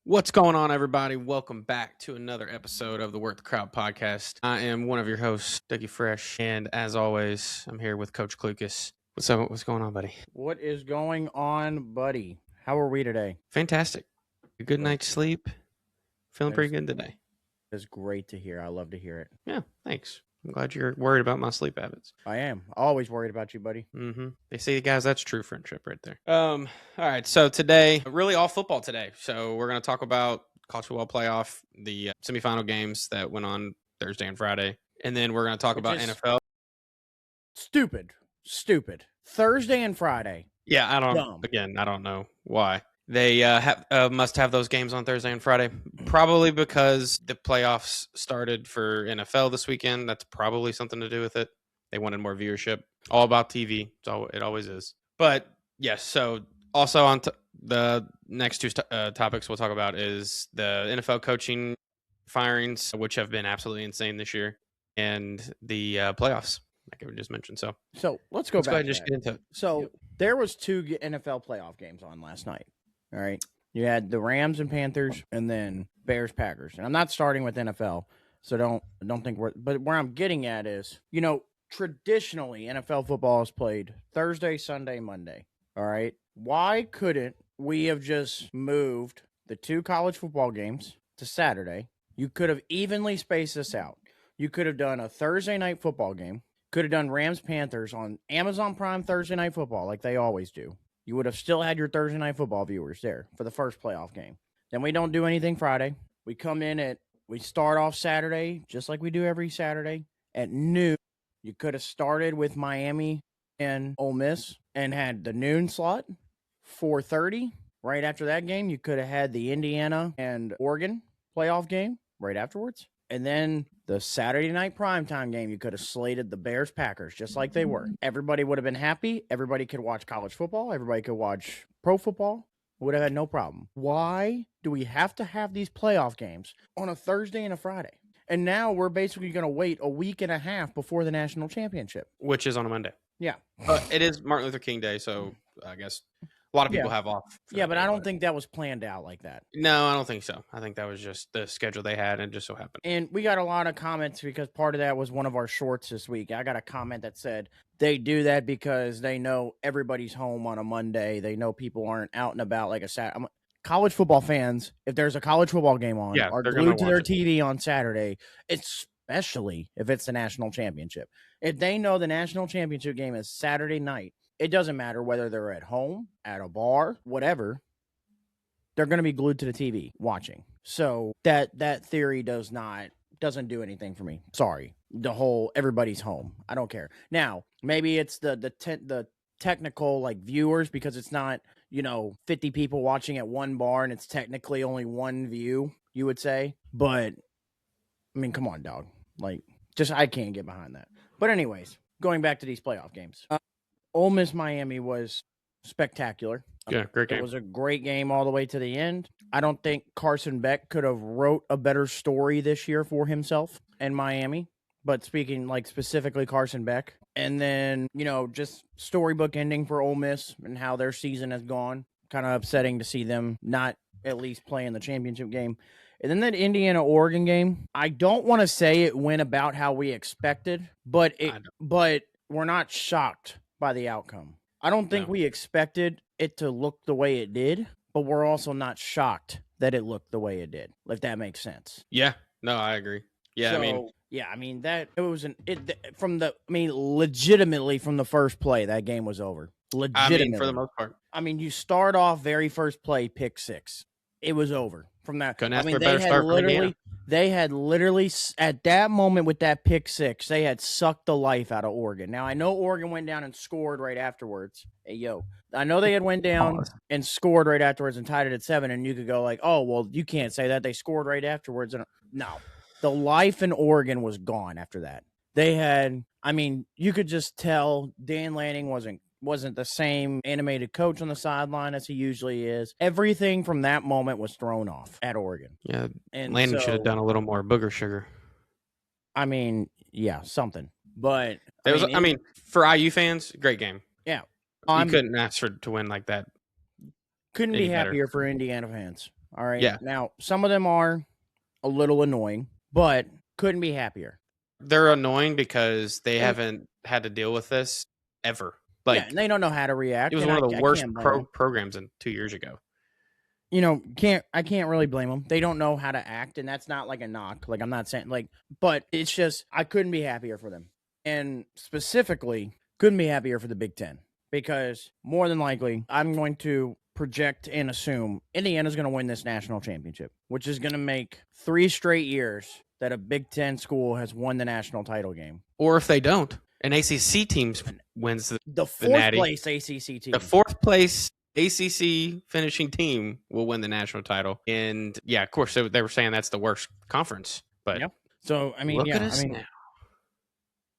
What's going on, everybody? Welcome back to another episode of the Work the Crowd podcast. I am one of your hosts, Dougie Fresh, and as always, I'm here with Coach Klucas. What's up? What's going on, buddy? What is going on, buddy? How are we today? Fantastic. A good night's sleep. Feeling pretty good today. It's great to hear. I love to hear it. Yeah, thanks. I'm glad you're worried about my sleep habits. I am. Always worried about you, buddy. They say, guys, that's true friendship right there. All right, so today, really all football today. So we're going to talk about college football playoff, the semifinal games that went on Thursday and Friday. And then we're going to talk about NFL. Stupid. Thursday and Friday. Yeah, I don't know why. They must have those games on Thursday and Friday. Probably because the playoffs started for NFL this weekend. That's probably something to do with it. They wanted more viewership. All about TV. It always is. But yes, so also on the next two topics we'll talk about is the NFL coaching firings, which have been absolutely insane this year, and the playoffs, like I just mentioned. So let's go ahead and just get into it. So there was two NFL playoff games on last night. All right. You had the Rams and Panthers and then Bears Packers. And I'm not starting with NFL, so don't think but where I'm getting at is, traditionally NFL football is played Thursday, Sunday, Monday. All right. Why couldn't we have just moved the two college football games to Saturday? You could have evenly spaced this out. You could have done a Thursday night football game. Could have done Rams Panthers on Amazon Prime Thursday night football like they always do. You would have still had your Thursday night football viewers there for the first playoff game. Then we don't do anything Friday. We start off Saturday, just like we do every Saturday at noon. You could have started with Miami and Ole Miss and had the noon slot, 4:30. Right after that game, you could have had the Indiana and Oregon playoff game right afterwards. And then the Saturday night primetime game, you could have slated the Bears Packers just like they were. Everybody would have been happy. Everybody could watch college football. Everybody could watch pro football. Would have had no problem. Why do we have to have these playoff games on a Thursday and a Friday? And now we're basically going to wait a week and a half before the national championship. Which is on a Monday. Yeah. It is Martin Luther King Day, so I guess a lot of people have off. Yeah, but I don't think that was planned out like that. No, I don't think so. I think that was just the schedule they had and just so happened. And we got a lot of comments because part of that was one of our shorts this week. I got a comment that said they do that because they know everybody's home on a Monday. They know people aren't out and about like a Saturday. College football fans, if there's a college football game on, are glued to their TV on Saturday, especially if it's the national championship. If they know the national championship game is Saturday night, it doesn't matter whether they're at home, at a bar, whatever. They're going to be glued to the TV watching. So that theory doesn't do anything for me. Sorry. The whole everybody's home. I don't care. Now, maybe it's the technical like viewers because it's not, 50 people watching at one bar and it's technically only one view, you would say. But I mean, come on, dog. Like I can't get behind that. But anyways, going back to these playoff games. Ole Miss Miami was spectacular. Yeah, great game. It was a great game all the way to the end. I don't think Carson Beck could have wrote a better story this year for himself in Miami. But speaking like specifically Carson Beck. And then, just storybook ending for Ole Miss and how their season has gone. Kind of upsetting to see them not at least play in the championship game. And then that Indiana-Oregon game, I don't want to say it went about how we expected, but we're not shocked by the outcome. I don't think we expected it to look the way it did, but we're also not shocked that it looked the way it did, if that makes sense. Yeah, no, I agree. Yeah, legitimately from the first play, that game was over. Legitimately. For the most part. You start off very first play, pick six. It was over from that. Couldn't ask for a better start for Indiana. They had literally, at that moment with that pick six, they had sucked the life out of Oregon. Now, I know Oregon went down and scored right afterwards. Hey, I know they had went down and scored right afterwards and tied it at 7, and you could go like, oh, well, you can't say that. They scored right afterwards. No, the life in Oregon was gone after that. They had, you could just tell Dan Lanning wasn't the same animated coach on the sideline as he usually is. Everything from that moment was thrown off at Oregon. Yeah, and Landon should have done a little more booger sugar. Yeah, something. But for IU fans, great game. Yeah, you couldn't ask to win like that. Couldn't be happier for Indiana fans. All right. Yeah. Now, some of them are a little annoying, but couldn't be happier. They're annoying because they And- haven't had to deal with this ever. Yeah, Like, and they don't know how to react. it was and one of the I worst can't blame them. programs in 2 years ago. You know, I can't really blame them. They don't know how to act, and that's not like a knock. Like, I'm not saying like, but it's just I couldn't be happier for them, and specifically couldn't be happier for the Big Ten, because more than likely I'm going to project and assume Indiana's going to win this national championship, which is going to make 3 straight years that a Big Ten school has won the national title game. Or if they don't, an ACC team wins The fourth natty. place ACC team. The fourth place ACC finishing team will win the national title. And yeah, of course, they were saying that's the worst conference. But Yep. So, I mean, look yeah, at us I mean, now.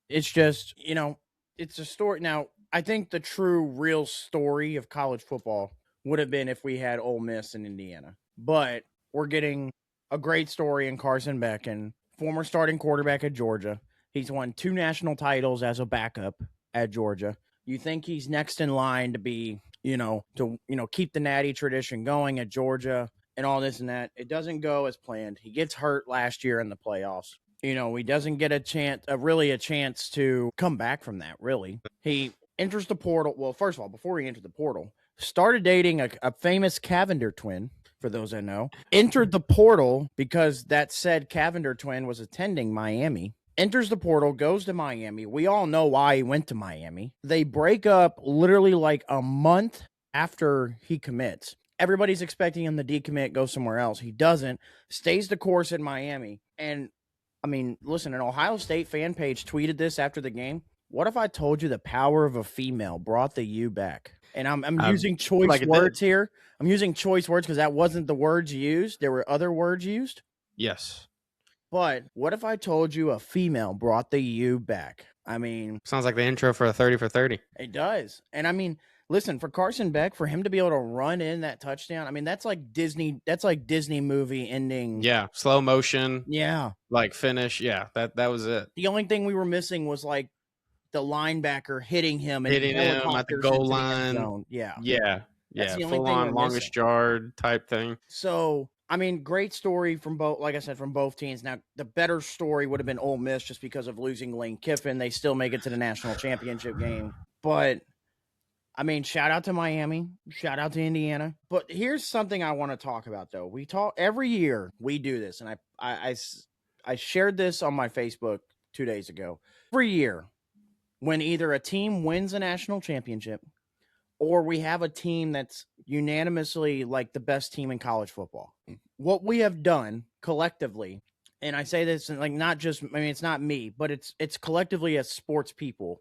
it's just, you know, it's a story. Now, I think the true, real story of college football would have been if we had Ole Miss and Indiana. But we're getting a great story in Carson Beck, and former starting quarterback at Georgia. He's won 2 national titles as a backup at Georgia. You think he's next in line to be, keep the natty tradition going at Georgia and all this and that. It doesn't go as planned. He gets hurt last year in the playoffs. He doesn't get a chance to come back from that, really. He enters the portal. Well, first of all, before he entered the portal, started dating a famous Cavender twin, for those that know. Entered the portal because that said Cavender twin was attending Miami. Enters the portal, goes to Miami. We all know why he went to Miami. They break up literally like a month after he commits. Everybody's expecting him to decommit, go somewhere else. He doesn't. Stays the course in Miami. And, I mean, listen, an Ohio State fan page tweeted this after the game. What if I told you the power of a female brought the U back? And I'm using choice words here. I'm using choice words because that wasn't the words used. There were other words used. Yes. But what if I told you a female brought the U back? I mean, sounds like the intro for a 30 for 30. It does. And I mean, listen, for Carson Beck, for him to be able to run in that touchdown, I mean, that's like Disney movie ending. Yeah, slow motion. Yeah. Like finish. Yeah, that was it. The only thing we were missing was like the linebacker hitting him and hitting him at the goal line. Yeah. Yeah. Full on longest yard type thing. So, I mean, great story from both, like I said, from both teams. Now, the better story would have been Ole Miss just because of losing Lane Kiffin. They still make it to the national championship game. But, I mean, shout out to Miami. Shout out to Indiana. But here's something I want to talk about, though. We talk every year. We do this. And I shared this on my Facebook 2 days ago. Every year, when either a team wins a national championship or we have a team that's unanimously like the best team in college football, what we have done collectively, and I say this like not just, I mean, it's not me, but it's collectively as sports people,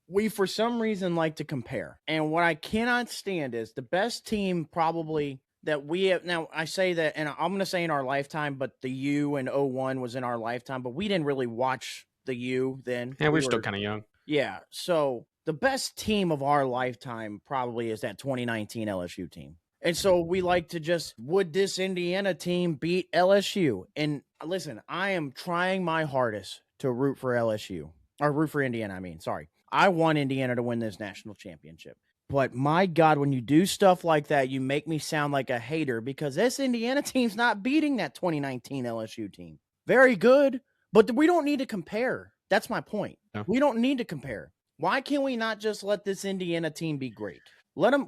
we for some reason like to compare. And what I cannot stand is the best team probably that we have. Now I say that, and I'm going to say in our lifetime, but the U in 01 was in our lifetime, but we didn't really watch the U then. Yeah, we were still kind of young. Yeah. So the best team of our lifetime probably is that 2019 LSU team. And so we like to just, would this Indiana team beat LSU? And listen, I am trying my hardest to root for LSU, or root for Indiana. I mean, sorry. I want Indiana to win this national championship. But my God, when you do stuff like that, you make me sound like a hater because this Indiana team's not beating that 2019 LSU team. Very good, but we don't need to compare. That's my point. No. We don't need to compare. Why can't we not just let this Indiana team be great? Let them,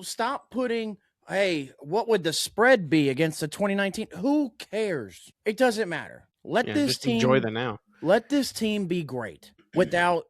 stop putting, hey, what would the spread be against the 2019? Who cares? It doesn't matter. Let this team enjoy the now. Let this team be great without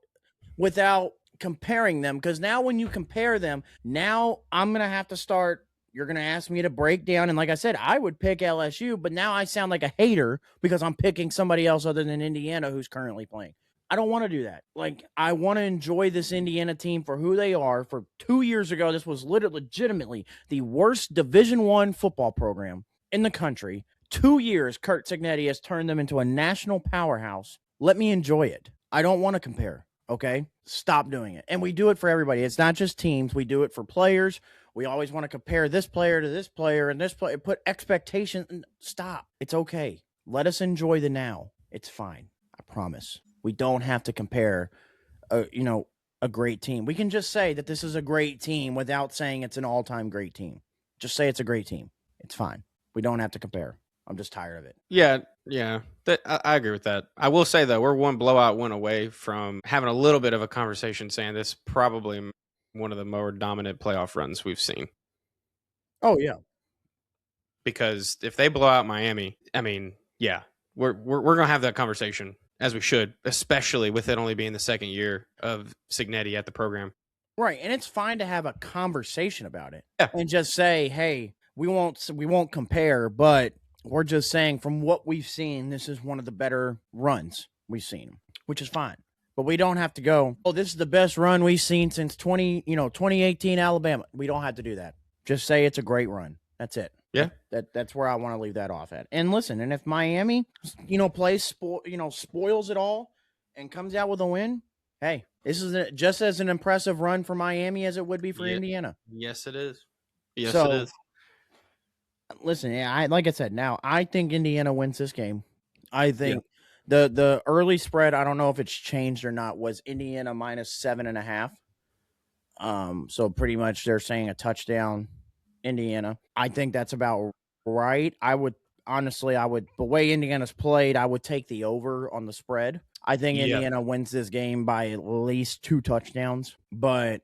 comparing them. Because now when you compare them, now I'm going to have to start. You're going to ask me to break down. And like I said, I would pick LSU, but now I sound like a hater because I'm picking somebody else other than Indiana who's currently playing. I don't want to do that. Like, I want to enjoy this Indiana team for who they are. For 2 years ago, this was legitimately the worst Division I football program in the country. 2 years, Curt Cignetti has turned them into a national powerhouse. Let me enjoy it. I don't want to compare, okay? Stop doing it. And we do it for everybody. It's not just teams. We do it for players. We always want to compare this player to this player and this player, put expectations. Stop. It's okay. Let us enjoy the now. It's fine. I promise. We don't have to compare, a great team. We can just say that this is a great team without saying it's an all-time great team. Just say it's a great team. It's fine. We don't have to compare. I'm just tired of it. Yeah. I agree with that. I will say, though, we're one blowout win away from having a little bit of a conversation saying this probably one of the more dominant playoff runs we've seen. Oh, yeah. Because if they blow out Miami, I mean, yeah, we're going to have that conversation, as we should, especially with it only being the second year of Cignetti at the program. Right, and it's fine to have a conversation about it. Yeah. And just say, hey, we won't compare, but we're just saying from what we've seen, this is one of the better runs we've seen, which is fine. But we don't have to go, oh, this is the best run we've seen since 2018 Alabama. We don't have to do that. Just say it's a great run. That's it. Yeah. That's where I want to leave that off at. And listen, and if Miami, spoils it all and comes out with a win, hey, this is just as an impressive run for Miami as it would be for Indiana. Yes, it is. Yes, it is. Listen, yeah, like I said, now I think Indiana wins this game. I think the early spread, I don't know if it's changed or not, was Indiana -7.5. So pretty much they're saying a touchdown, Indiana. I think that's about right. The way Indiana's played, I would take the over on the spread. I think Indiana wins this game by at least 2 touchdowns. But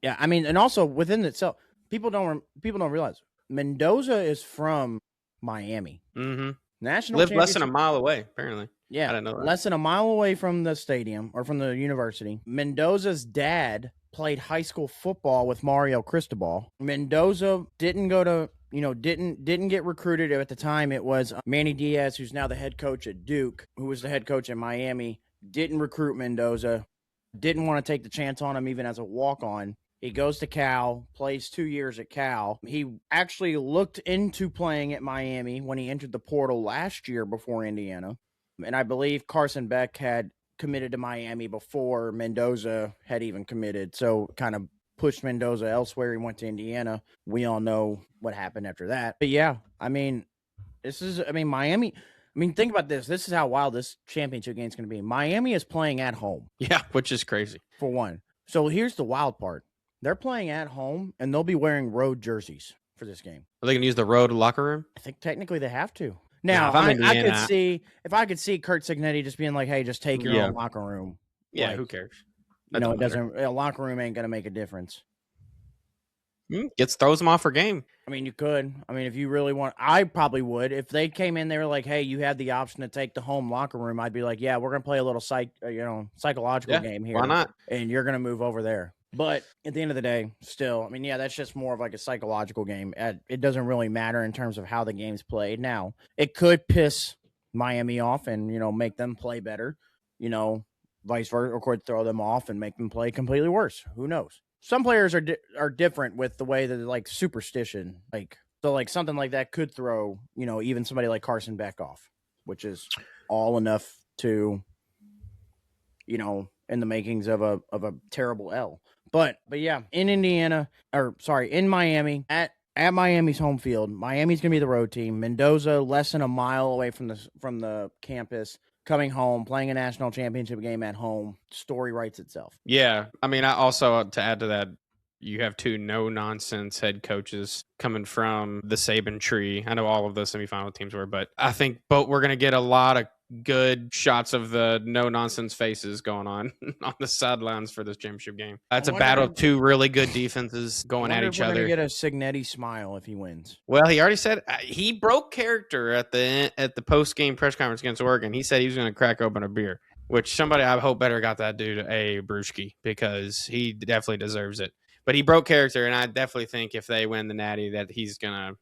yeah, I mean, and also within itself, people don't realize Mendoza is from Miami. Mm-hmm. National lived less than a mile away, apparently. Yeah, I didn't know that. Less than a mile away from the stadium or from the university. Mendoza's dad played high school football with Mario Cristobal. Mendoza didn't go to, didn't get recruited at the time. It was Manny Diaz, who's now the head coach at Duke, who was the head coach in Miami, didn't recruit Mendoza, didn't want to take the chance on him even as a walk-on. He goes to Cal, plays 2 years at Cal. He actually looked into playing at Miami when he entered the portal last year before Indiana. And I believe Carson Beck had committed to Miami before Mendoza had even committed. So kind of pushed Mendoza elsewhere. He went to Indiana. We all know what happened after that. But yeah, I mean, Miami. I mean, think about this. This is how wild this championship game is going to be. Miami is playing at home. Yeah, which is crazy. For one. So here's the wild part. They're playing at home, and they'll be wearing road jerseys for this game. Are they going to use the road locker room? I think technically they have to. Now, I could see Kurt Cignetti just being like, hey, just take your own locker room. Yeah, who cares? It doesn't. A locker room ain't going to make a difference. Throws them off for game. I mean, you could. I mean, if you really want, I probably would. If they came in, they were like, hey, you have the option to take the home locker room, I'd be like, yeah, we're going to play a little psychological game here. Why not? And you're going to move over there. But at the end of the day, still, I mean, yeah, that's just more of like a psychological game. It doesn't really matter in terms of how the game's played. Now, it could piss Miami off and, make them play better, vice versa, or could throw them off and make them play completely worse. Who knows? Some players are different with the way that they're like superstition. So something like that could throw, even somebody like Carson Beck off, which is all enough to, in the makings of a terrible L. But yeah, in Miami, at Miami's home field, Miami's going to be the road team. Mendoza, less than a mile away from the campus, coming home, playing a national championship game at home. Story writes itself. Yeah. I mean, I also, to add to that, you have 2 no-nonsense head coaches coming from the Saban tree. I know all of the semifinal teams were, but I think we're going to get a lot of good shots of the no-nonsense faces going on the sidelines for this championship game. That's a battle of 2 really good defenses going at each other. We're going to get a Cignetti smile if he wins. Well, he already said he broke character at the post-game press conference against Oregon. He said he was going to crack open a beer, which somebody I hope better got that dude a brewski because he definitely deserves it. But he broke character, and I definitely think if they win the Natty that he's going to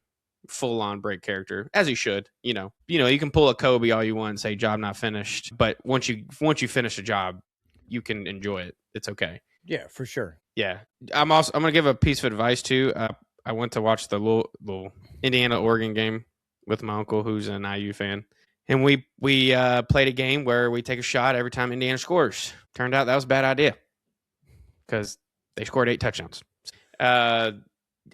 full on break character, as he should. You can pull a Kobe all you want and say job not finished, but once you finish a job, you can enjoy it. It's okay. Yeah, for sure. Yeah. I'm gonna give a piece of advice too. I went to watch the little Indiana Oregon game with my uncle who's an IU fan, and we played a game where we take a shot every time Indiana scores. Turned out that was a bad idea because they scored 8 touchdowns.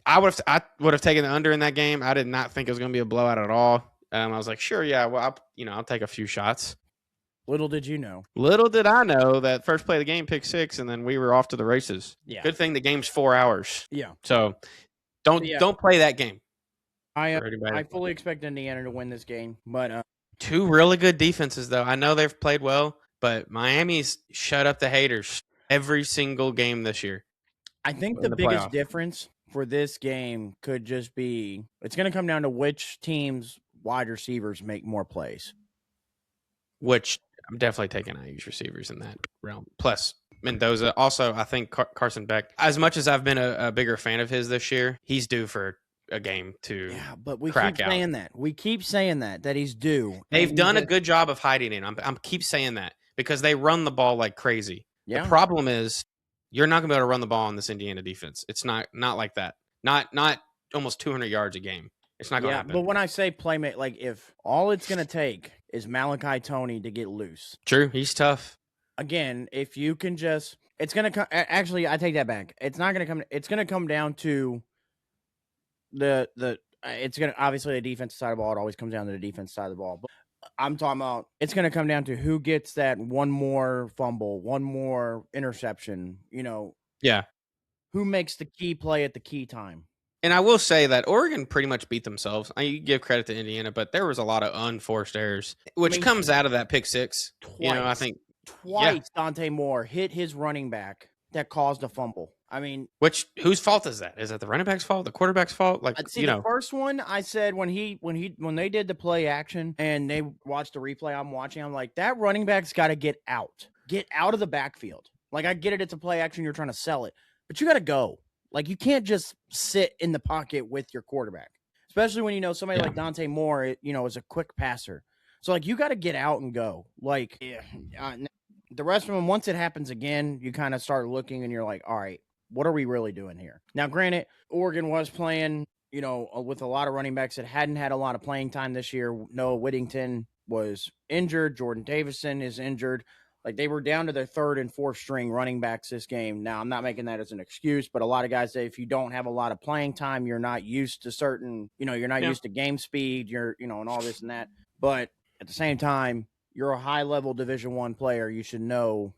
I would have taken the under in that game. I did not think it was going to be a blowout at all. I was like, sure, yeah, well, I'll take a few shots. Little did you know. Little did I know that first play of the game, pick 6, and then we were off to the races. Yeah. Good thing the game's 4 hours. Yeah. So don't play that game. I fully expect Indiana to win this game, but two really good defenses, though. I know they've played well, but Miami's shut up the haters every single game this year. I think In the the biggest playoff. difference for this game could just be it's going to come down to which team's wide receivers make more plays. Which I'm definitely taking IU's receivers in that realm. Plus Mendoza. Also, I think Carson Beck, as much as I've been a bigger fan of his this year, he's due for a game to Yeah, but we crack keep out. saying that. We keep saying that he's due. They've done a good job of hiding it. I'm keep saying that because they run the ball like crazy. Yeah. The problem is you're not going to be able to run the ball on this Indiana defense. It's not like that. Not almost 200 yards a game. It's not going to happen. But when I say playmate, like if all it's going to take is Malachi Toney to get loose. True, he's tough. Again, if you can just, it's going to come. Actually, I take that back. It's not going to come. It's going to come down to the. It's going to obviously the defensive side of the ball. It always comes down to the defensive side of the ball. But I'm talking about it's going to come down to who gets that one more fumble, one more interception. Yeah. Who makes the key play at the key time. And I will say that Oregon pretty much beat themselves. You give credit to Indiana, but there was a lot of unforced errors, which comes out of that pick six. Twice, I think twice Dante Moore hit his running back that caused a fumble. Whose fault is that? Is it the running back's fault? The quarterback's fault? The first one I said when they did the play action and they watched the replay I'm watching, I'm like, that running back's got to get out of the backfield. Like, I get it, it's a play action, you're trying to sell it, but you got to go. Like, you can't just sit in the pocket with your quarterback, especially when somebody like Dante Moore, is a quick passer. So like, you got to get out and go. Like, the rest of them, once it happens again, you kind of start looking and you're like, all right, what are we really doing here? Now, granted, Oregon was playing, with a lot of running backs that hadn't had a lot of playing time this year. Noah Whittington was injured. Jordan Davison is injured. Like, they were down to their third and fourth string running backs this game. Now, I'm not making that as an excuse, but a lot of guys say if you don't have a lot of playing time, you're not used to certain, you're not used to game speed, and all this and that. But at the same time, you're a high-level Division I player. You should know,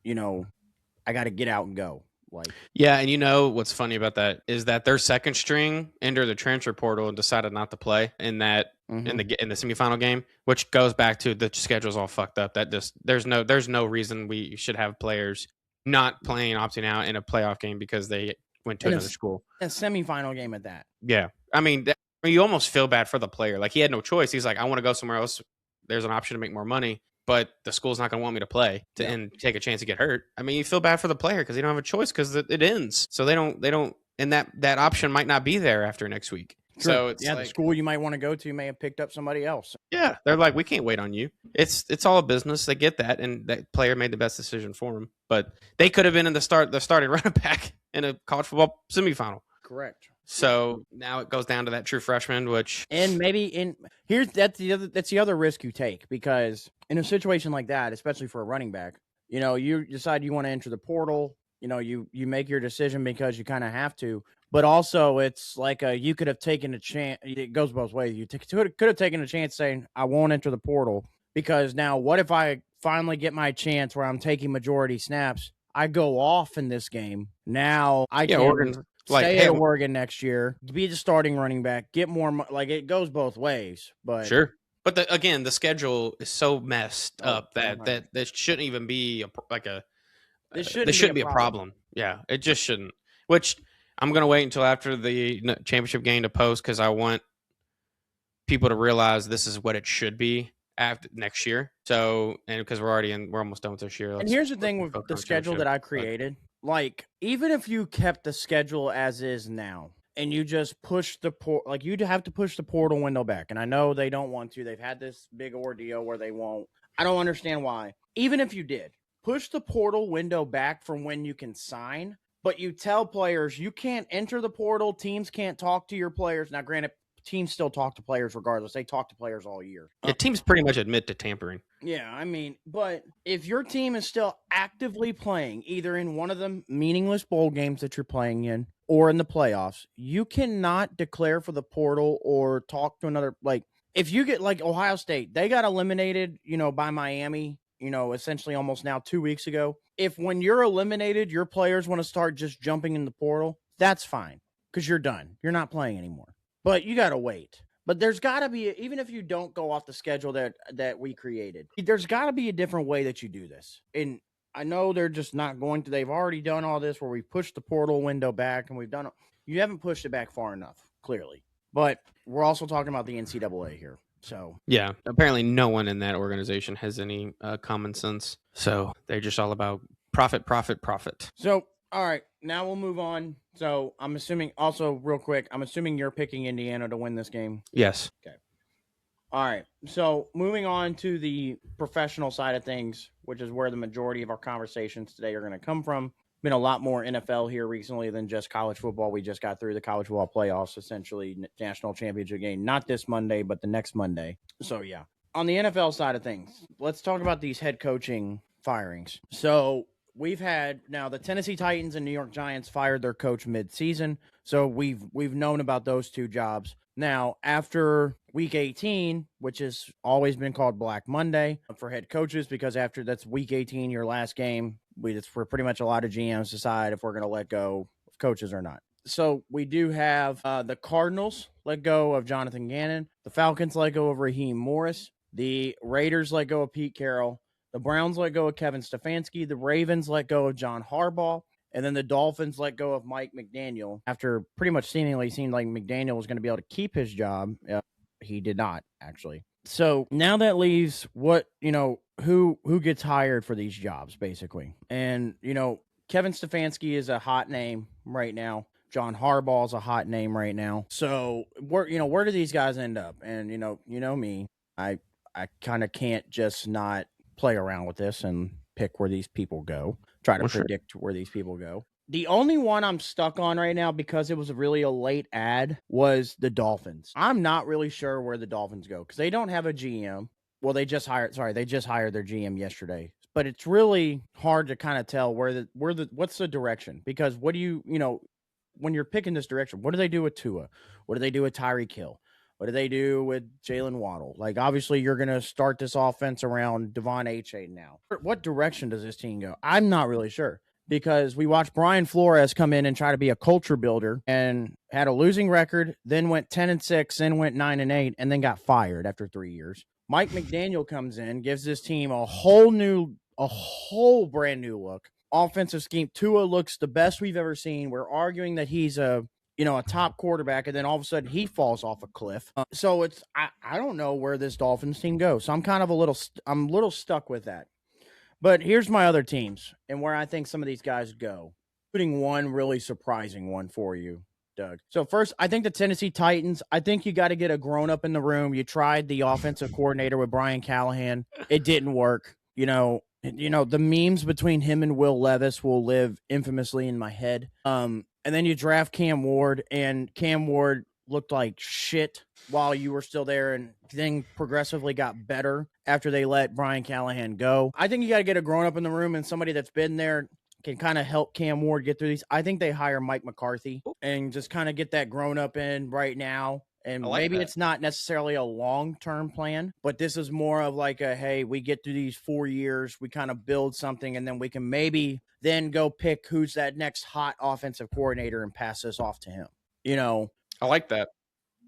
I got to get out and go. And what's funny about that is that their second string entered the transfer portal and decided not to play in that in the semifinal game, which goes back to the schedule's all fucked up. That just there's no reason we should have players not playing, opting out in a playoff game because they went to another school. A semifinal game at that. Yeah, you almost feel bad for the player. Like, he had no choice. He's like, I want to go somewhere else. There's an option to make more money, but the school's not going to want me to play and take a chance to get hurt. You feel bad for the player because they don't have a choice because it ends. So they don't, and that option might not be there after next week. True. So it's the school you might want to go to may have picked up somebody else. Yeah, they're like, we can't wait on you. It's all a business. They get that, and that player made the best decision for him. But they could have been the starting running back in a college football semifinal. Correct. So now it goes down to that true freshman, which that's the other risk you take, because in a situation like that, especially for a running back, you decide you want to enter the portal. You make your decision because you kind of have to. But also, it's like you could have taken a chance. It goes both ways. You could have taken a chance saying, I won't enter the portal, because now what if I finally get my chance where I'm taking majority snaps? I go off in this game. Now I can stay at Oregon next year, be the starting running back, get more money. Like, it goes both ways. But sure. But the schedule is so messed up that shouldn't even be this shouldn't be a problem. Yeah, it just shouldn't. Which I'm going to wait until after the championship game to post, because I want people to realize this is what it should be after next year. So, and because we're almost done with this year. And here's the thing with the schedule that I created. Like, even if you kept the schedule as is now and you just push you'd have to push the portal window back. And I know they don't want to. They've had this big ordeal where they won't. I don't understand why. Even if you did, push the portal window back from when you can sign. But you tell players you can't enter the portal. Teams can't talk to your players. Now, granted, teams still talk to players regardless. They talk to players all year. Yeah, teams pretty much admit to tampering. Yeah, but if your team is still actively playing, either in one of the meaningless bowl games that you're playing in or in the playoffs, you cannot declare for the portal or talk to another. Like, if you get like Ohio State, they got eliminated, by Miami, essentially almost now 2 weeks ago. If when you're eliminated, your players want to start just jumping in the portal, that's fine, because you're done. You're not playing anymore. but you got to wait. But there's got to be, even if you don't go off the schedule that we created, there's got to be a different way that you do this. And I know they're just not going to. They've already done all this where we pushed the portal window back, and we've done. You haven't pushed it back far enough, clearly. But we're also talking about the NCAA here. So yeah, apparently no one in that organization has any common sense. So they're just all about profit, profit, profit. So all right, now we'll move on. So I'm assuming, also real quick, I'm assuming you're picking Indiana to win this game. Yes. Okay. All right. So moving on to the professional side of things, which is where the majority of our conversations today are going to come from. Been a lot more NFL here recently than just college football. We just got through the college football playoffs, essentially national championship game, not this Monday, but the next Monday. So yeah, on the NFL side of things, let's talk about these head coaching firings. So we've had now the Tennessee Titans and New York Giants fired their coach mid-season. So we've known about those two jobs. Now, after week 18, which has always been called Black Monday for head coaches, because after that's week 18, your last game, it's for pretty much a lot of GMs decide if we're going to let go of coaches or not. So we do have the Cardinals let go of Jonathan Gannon. The Falcons let go of Raheem Morris. The Raiders let go of Pete Carroll. The Browns let go of Kevin Stefanski. The Ravens let go of John Harbaugh. And then the Dolphins let go of Mike McDaniel after pretty much seemingly seemed like McDaniel was going to be able to keep his job. He did not, actually. So now that leaves what, who gets hired for these jobs, basically. And, Kevin Stefanski is a hot name right now. John Harbaugh is a hot name right now. So where do these guys end up? And, me, I kind of can't just not play around with this and pick where these people go. Try to predict where these people go. The only one I'm stuck on right now, because it was really a late ad, was the Dolphins. I'm not really sure where the Dolphins go because they don't have a GM. Well, they just hired their GM yesterday. But it's really hard to kind of tell what's the direction, because what do you when you're picking this direction, what do they do with Tua? What do they do with Tyreek Hill? What do they do with Jalen Waddle? Like, obviously, you're going to start this offense around Devon Achane now. What direction does this team go? I'm not really sure, because we watched Brian Flores come in and try to be a culture builder and had a losing record, then went 10-6, then went 9-8, and then got fired after 3 years. Mike McDaniel comes in, gives this team a whole brand new look. Offensive scheme. Tua looks the best we've ever seen. We're arguing that he's a top quarterback, and then all of a sudden he falls off a cliff. So I don't know where this Dolphins team goes. So I'm kind of a little stuck with that. But here's my other teams and where I think some of these guys go, putting one really surprising one for you, Doug. So first, I think the Tennessee Titans, I think you got to get a grown-up in the room. You tried the offensive coordinator with Brian Callahan. It didn't work. The memes between him and Will Levis will live infamously in my head. And then you draft Cam Ward, and Cam Ward looked like shit while you were still there, and then progressively got better after they let Brian Callahan go. I think you got to get a grown-up in the room and somebody that's been there can kind of help Cam Ward get through these. I think they hire Mike McCarthy and just kind of get that grown-up in right now. And maybe it's not necessarily a long-term plan, but this is more of like hey, we get through these 4 years, we kind of build something, and then we can maybe then go pick who's that next hot offensive coordinator and pass this off to him. I like that.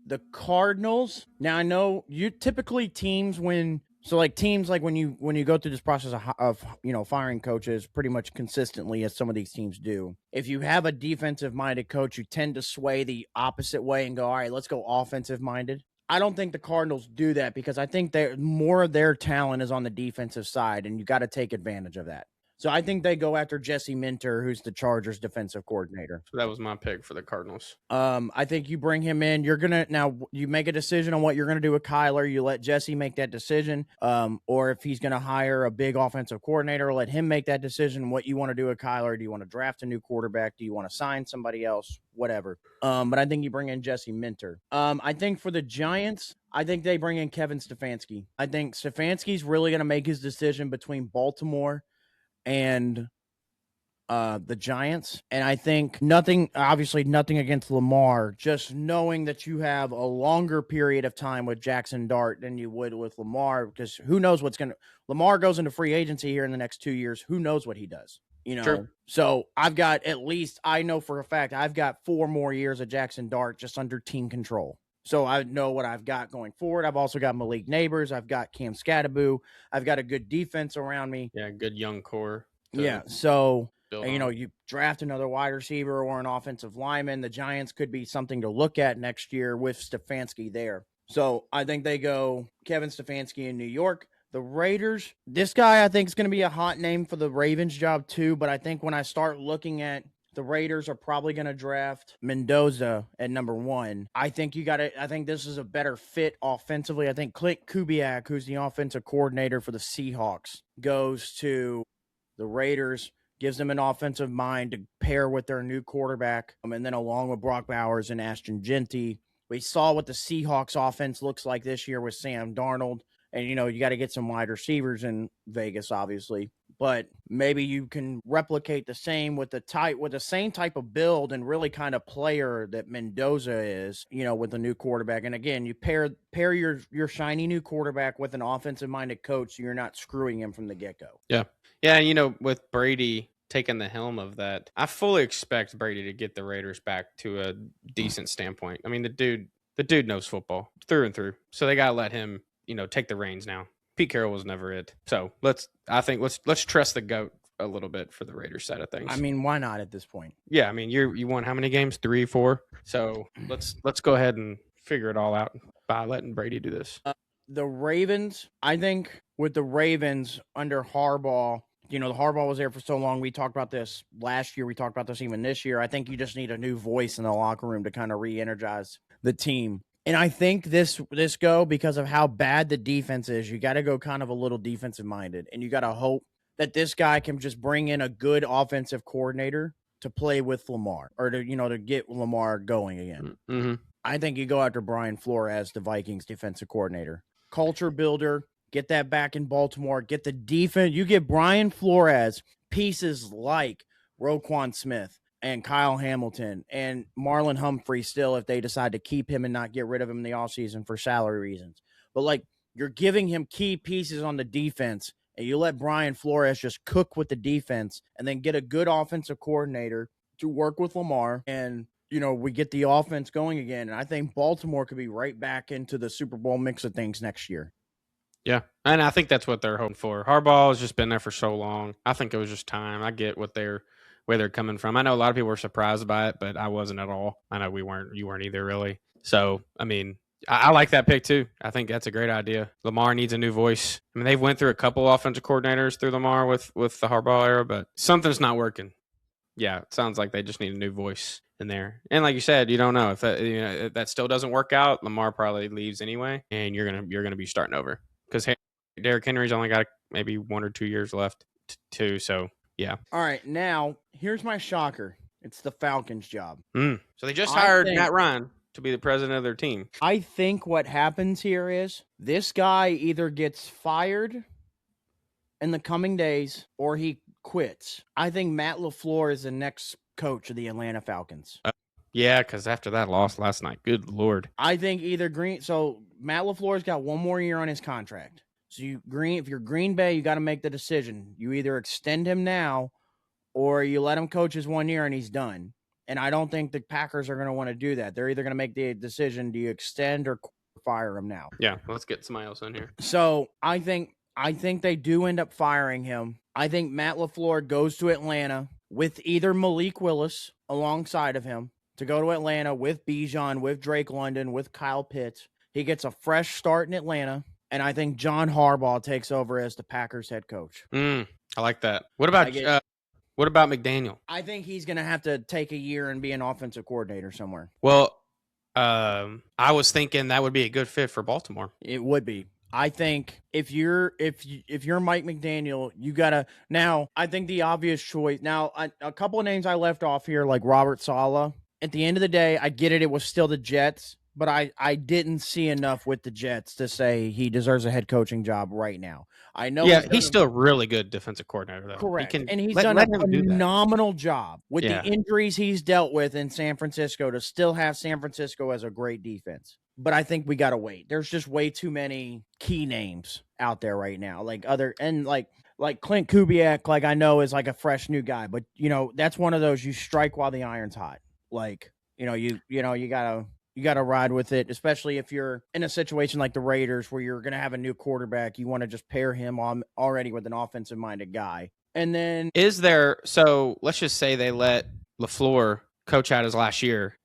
The Cardinals. Now, I know you typically teams when you go through this process of firing coaches pretty much consistently, as some of these teams do, if you have a defensive minded coach, you tend to sway the opposite way and go, all right, let's go offensive minded. I don't think the Cardinals do that, because I think more of their talent is on the defensive side, and you got to take advantage of that. So I think they go after Jesse Minter, who's the Chargers defensive coordinator. So that was my pick for the Cardinals. I think you bring him in. You make a decision on what you're going to do with Kyler. You let Jesse make that decision. Or if he's going to hire a big offensive coordinator, let him make that decision. What you want to do with Kyler. Do you want to draft a new quarterback? Do you want to sign somebody else? Whatever. But I think you bring in Jesse Minter. I think for the Giants, I think they bring in Kevin Stefanski. I think Stefanski's really going to make his decision between Baltimore and the Giants. And I think nothing against Lamar, just knowing that you have a longer period of time with Jackson Dart than you would with Lamar, because who knows Lamar goes into free agency here in the next 2 years. Who knows what he does? True. So I've got I know for a fact, I've got 4 more years of Jackson Dart just under team control. So I know what I've got going forward. I've also got Malik Neighbors. I've got Cam Scattaboo. I've got a good defense around me. Yeah, good young core. Yeah. So, build and, on. you draft another wide receiver or an offensive lineman. The Giants could be something to look at next year with Stefanski there. So I think they go Kevin Stefanski in New York. The Raiders, this guy I think is going to be a hot name for the Ravens job too. But I think when I start looking at the Raiders are probably going to draft Mendoza at number 1. I think this is a better fit offensively. I think Clint Kubiak, who's the offensive coordinator for the Seahawks, goes to the Raiders, gives them an offensive mind to pair with their new quarterback. And then along with Brock Bowers and Ashton Genty, we saw what the Seahawks offense looks like this year with Sam Darnold. And, you got to get some wide receivers in Vegas, obviously. But maybe you can replicate the same with the same type of build and really kind of player that Mendoza is, with a new quarterback. And again, you pair your shiny new quarterback with an offensive-minded coach so you're not screwing him from the get-go. Yeah. Yeah, with Brady taking the helm of that, I fully expect Brady to get the Raiders back to a decent standpoint. I mean, the dude knows football through and through. So they got to let him take the reins now. Pete Carroll was never it. So let's trust the GOAT a little bit for the Raiders side of things. I mean, why not at this point? Yeah, I mean, you won how many games? 3, 4. So let's go ahead and figure it all out by letting Brady do this. The Ravens, I think with the Ravens under Harbaugh, the Harbaugh was there for so long. We talked about this last year. We talked about this even this year. I think you just need a new voice in the locker room to kind of re-energize the team. And I think this go, because of how bad the defense is, you got to go kind of a little defensive minded, and you got to hope that this guy can just bring in a good offensive coordinator to play with Lamar, or to get Lamar going again. Mm-hmm. I think you go after Brian Flores, the Vikings defensive coordinator, culture builder, get that back in Baltimore, get the defense. You get Brian Flores pieces like Roquan Smith and Kyle Hamilton and Marlon Humphrey still, if they decide to keep him and not get rid of him in the offseason for salary reasons. But you're giving him key pieces on the defense, and you let Brian Flores just cook with the defense and then get a good offensive coordinator to work with Lamar, and we get the offense going again. And I think Baltimore could be right back into the Super Bowl mix of things next year. Yeah, and I think that's what they're hoping for. Harbaugh has just been there for so long. I think it was just time. I get where they're coming from. I know a lot of people were surprised by it, but I wasn't at all. I know you weren't either, really. So, I mean, I like that pick too. I think that's a great idea. Lamar needs a new voice. I mean, they've went through a couple offensive coordinators through Lamar with the Harbaugh era, but something's not working. Yeah, it sounds like they just need a new voice in there. And like you said, you don't know if if that still doesn't work out. Lamar probably leaves anyway, and you're gonna be starting over because Derrick Henry's only got maybe 1 or 2 years left too. So. Yeah. All right. Now, here's my shocker. It's the Falcons' job. So they just hired Matt Ryan to be the president of their team. I think what happens here is this guy either gets fired in the coming days or he quits. I think Matt LaFleur is the next coach of the Atlanta Falcons. Yeah, because after that loss last night, good Lord. I think so Matt LaFleur's got 1 more year on his contract. So if you're Green Bay, you got to make the decision. You either extend him now or you let him coach his 1 year and he's done. And I don't think the Packers are going to want to do that. They're either going to make the decision, do you extend or fire him now? Yeah, let's get somebody else in here. So I think they do end up firing him. I think Matt LaFleur goes to Atlanta with either Malik Willis alongside of him to go to Atlanta with Bijan, with Drake London, with Kyle Pitts. He gets a fresh start in Atlanta. And I think John Harbaugh takes over as the Packers head coach. I like that. What about McDaniel? I think he's going to have to take a year and be an offensive coordinator somewhere. Well, I was thinking that would be a good fit for Baltimore. It would be. I think if you're Mike McDaniel, you gotta. Now, I think the obvious choice. Now, a couple of names I left off here, like Robert Saleh. At the end of the day, I get it. It was still the Jets. But I didn't see enough with the Jets to say he deserves a head coaching job right now. I know. Yeah, he's still a really good defensive coordinator, though. Correct. And he's done a phenomenal job with the injuries he's dealt with in San Francisco to still have San Francisco as a great defense. But I think we got to wait. There's just way too many key names out there right now. like Clint Kubiak, like I know is like a fresh new guy, but that's one of those you strike while the iron's hot. Like you gotta ride with it, especially if you're in a situation like the Raiders where you're gonna have a new quarterback. You want to just pair him on already with an offensive minded guy, and then So let's just say they let LaFleur coach out his last year.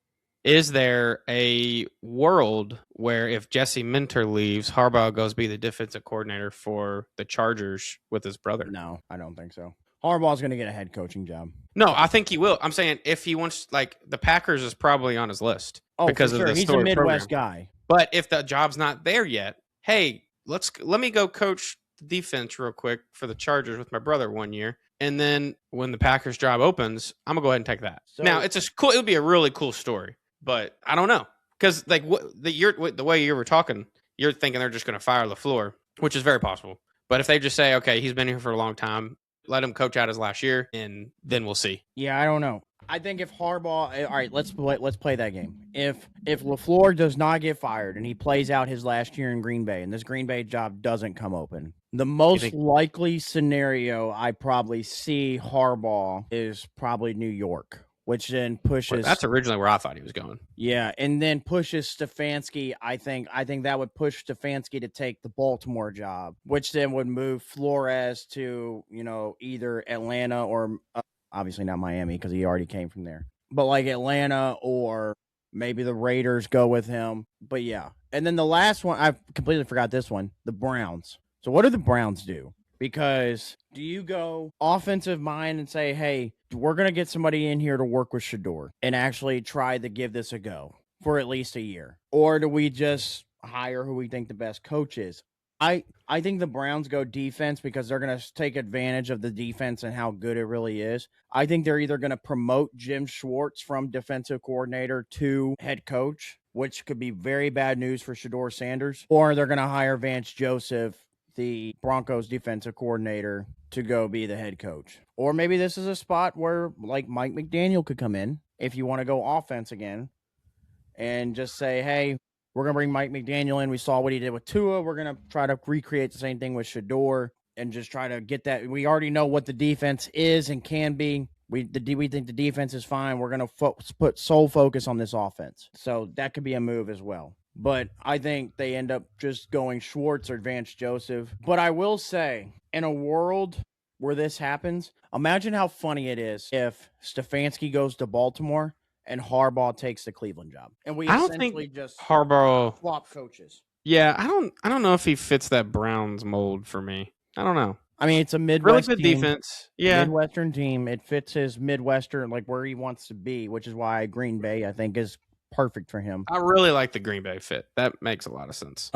Is there a world where if Jesse Minter leaves, Harbaugh goes be the defensive coordinator for the Chargers with his brother? no, I don't think so. Harbaugh's going to get a head coaching job. No, I think he will. I'm saying if he wants, like, the Packers is probably on his list because for of sure. the He's a story Midwest program. guy. But if the job's not there yet, hey, let me go coach the defense real quick for the Chargers with my brother 1 year, and then when the Packers job opens, I'm gonna go ahead and take that. So- now it's cool. It would be a really cool story, but I don't know because like the way you were talking, you're thinking they're just gonna fire LaFleur, which is very possible. But if they just say, okay, he's been here for a long time, let him coach out his last year, and then we'll see. Yeah, I don't know. I think if Harbaugh, all right, let's play that game. If LaFleur does not get fired and he plays out his last year in Green Bay and this Green Bay job doesn't come open, the most likely scenario I probably see Harbaugh is probably New York, which then pushes. That's originally where I thought he was going. Yeah, and then pushes Stefanski. I think that would push Stefanski to take the Baltimore job, which then would move Flores to either Atlanta or obviously not Miami because he already came from there, but like Atlanta or maybe the Raiders go with him. But yeah, and then the last one I completely forgot this one, the Browns. So what do the Browns do? Because do you go offensive mind and say, hey, we're going to get somebody in here to work with Shador and actually try to give this a go for at least a year? Or do we just hire who we think the best coach is? I think the Browns go defense because they're going to take advantage of the defense and how good it really is. I think they're either going to promote Jim Schwartz from defensive coordinator to head coach, which could be very bad news for Shador Sanders, or they're going to hire Vance Joseph, the Broncos defensive coordinator, to go be the head coach. Or maybe this is a spot where like Mike McDaniel could come in if you want to go offense again and just say, hey, we're going to bring Mike McDaniel in. We saw what he did with Tua. We're going to try to recreate the same thing with Shador and just try to get that. We already know what the defense is and can be. We think the defense is fine. We're going to put sole focus on this offense. So that could be a move as well. But I think they end up just going Schwartz or Vance Joseph. But I will say, in a world where this happens, imagine how funny it is if Stefanski goes to Baltimore and Harbaugh takes the Cleveland job. And we essentially just Harbaugh swap coaches. Yeah, I don't know if he fits that Browns mold for me. I don't know. I mean, it's a Midwest really good team, defense. Yeah. Midwestern team. It fits his Midwestern, like where he wants to be, which is why Green Bay, I think, is perfect for him. I really like the Green Bay fit. That makes a lot of sense.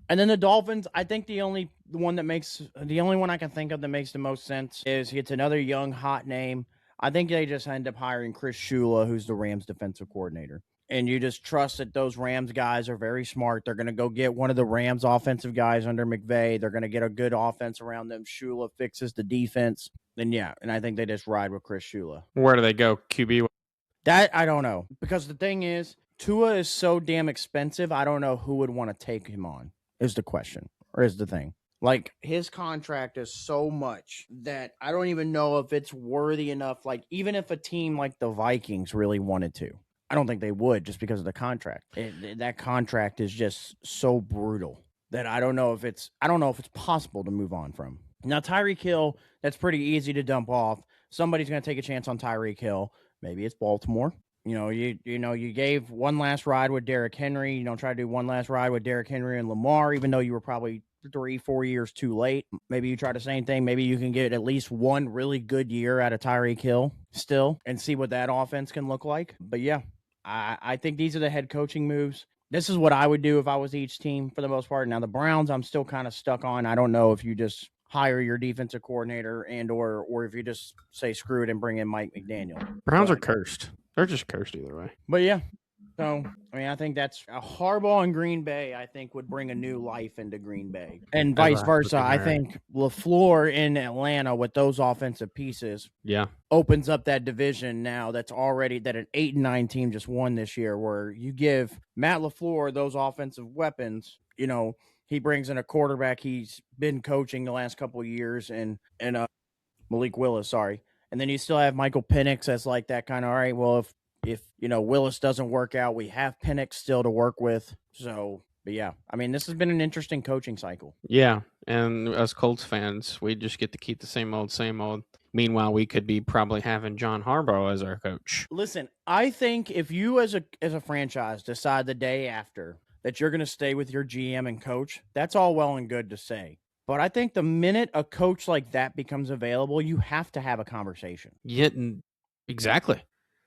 And then the Dolphins, I think the only one I can think of that makes the most sense is it's another young, hot name. I think they just end up hiring Chris Shula, who's the Rams defensive coordinator. And you just trust that those Rams guys are very smart. They're going to go get one of the Rams offensive guys under McVay. They're going to get a good offense around them. Shula fixes the defense. Then, yeah, and I think they just ride with Chris Shula. Where do they go? QB? That, I don't know. Because the thing is, Tua is so damn expensive, I don't know who would want to take him on, is the question, or is the thing. Like, his contract is so much that I don't even know if it's worthy enough. Like, even if a team like the Vikings really wanted to, I don't think they would just because of the contract. That contract is just so brutal that I don't know if it's possible to move on from. Now, Tyreek Hill, that's pretty easy to dump off. Somebody's going to take a chance on Tyreek Hill. Maybe it's Baltimore. You gave one last ride with Derrick Henry. Try to do one last ride with Derrick Henry and Lamar, even though you were probably 3-4 years too late. Maybe you try the same thing. Maybe you can get at least one really good year out of Tyreek Hill still and see what that offense can look like. But yeah, I think these are the head coaching moves. This is what I would do if I was each team for the most part. Now, the Browns, I'm still kind of stuck on. I don't know if you just hire your defensive coordinator or if you just say screw it and bring in Mike McDaniel. Browns are cursed. They're just cursed either way. But yeah. So, I mean, I think that's a Harbaugh in Green Bay, I think, would bring a new life into Green Bay. And vice versa. I think LaFleur in Atlanta with those offensive pieces opens up that division now that's already that an 8-9 team just won this year, where you give Matt LaFleur those offensive weapons, he brings in a quarterback he's been coaching the last couple of years, and Malik Willis, sorry. And then you still have Michael Penix as like that kind of, all right, well, if Willis doesn't work out, we have Penix still to work with. So, but yeah, I mean, this has been an interesting coaching cycle. Yeah, and us Colts fans, we just get to keep the same old, same old. Meanwhile, we could be probably having John Harbaugh as our coach. Listen, I think if you as a franchise decide the day after that you're going to stay with your GM and coach, that's all well and good to say. But I think the minute a coach like that becomes available, you have to have a conversation. Yeah, exactly.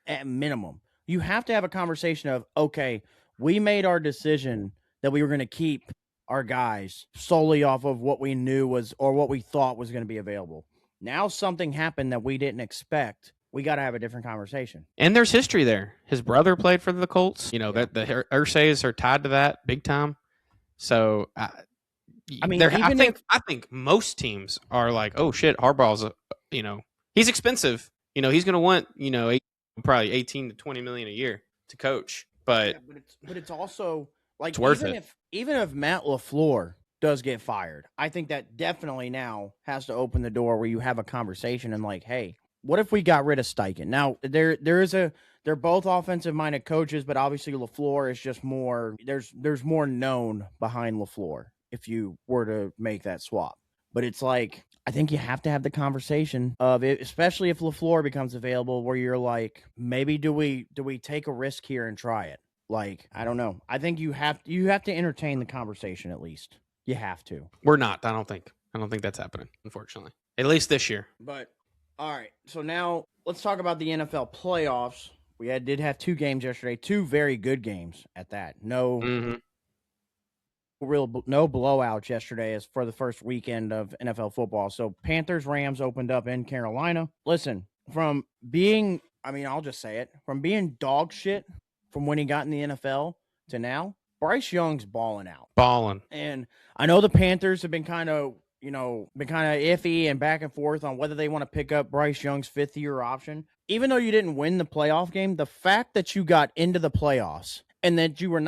At minimum, you have to have a conversation of, okay, we made our decision that we were going to keep our guys solely off of what we knew was, or what we thought was going to be available. Now something happened that we didn't expect. We got to have a different conversation. And there's history there. His brother played for the Colts. That the Ursays are tied to that big time. So, I mean, I think most teams are like, oh shit, Harbaugh's, he's expensive. He's going to want, probably 18 to 20 million a year to coach. But it's also like, it's worth it. Even if Matt LaFleur does get fired, I think that definitely now has to open the door where you have a conversation and like, hey, what if we got rid of Steichen? Now they're both offensive minded coaches, but obviously LaFleur is just more, there's more known behind LaFleur if you were to make that swap. But it's like, I think you have to have the conversation of it, especially if LaFleur becomes available, where you're like, maybe do we take a risk here and try it? Like, I don't know. I think you have to entertain the conversation at least. You have to. We're not. I don't think that's happening, unfortunately. At least this year. But all right. So now let's talk about the NFL playoffs. We did have 2 games yesterday, 2 very good games at that. No blowouts yesterday as for the first weekend of NFL football. So Panthers Rams opened up in Carolina. Listen, I'll just say it, from being dog shit from when he got in the NFL to now, Bryce Young's balling out. And I know the Panthers have been kind of iffy and back and forth on whether they want to pick up Bryce Young's 5th-year option. Even though you didn't win the playoff game, the fact that you got into the playoffs and that you were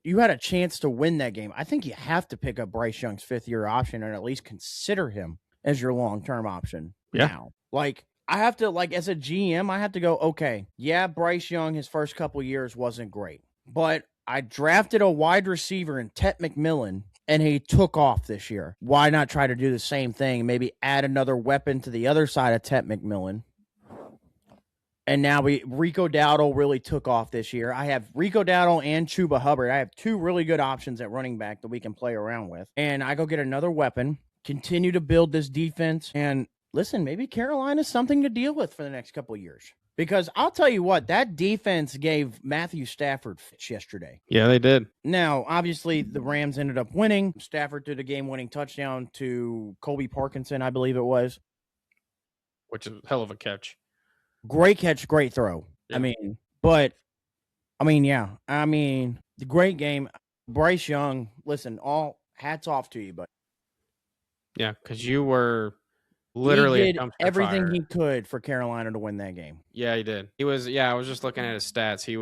you had a chance to win that game, I think you have to pick up Bryce Young's 5th-year option and at least consider him as your long-term option. Yeah. Now. Like, I have to, as a GM, I have to go, okay, yeah, Bryce Young, his first couple years wasn't great, but I drafted a wide receiver in Tet McMillan, and he took off this year. Why not try to do the same thing? Maybe add another weapon to the other side of Tet McMillan. And now Rico Dowdle really took off this year. I have Rico Dowdle and Chuba Hubbard. I have 2 really good options at running back that we can play around with. And I go get another weapon, continue to build this defense. And listen, maybe Carolina's something to deal with for the next couple of years. Because I'll tell you what, that defense gave Matthew Stafford fits yesterday. Yeah, they did. Now, obviously, the Rams ended up winning. Stafford threw the game-winning touchdown to Colby Parkinson, I believe it was. Which is a hell of a catch. Great catch, great throw. Yeah. The great game. Bryce Young, listen, all hats off to you, but yeah, because you were literally he did everything he could for Carolina to win that game. Yeah, he did. I was just looking at his stats. He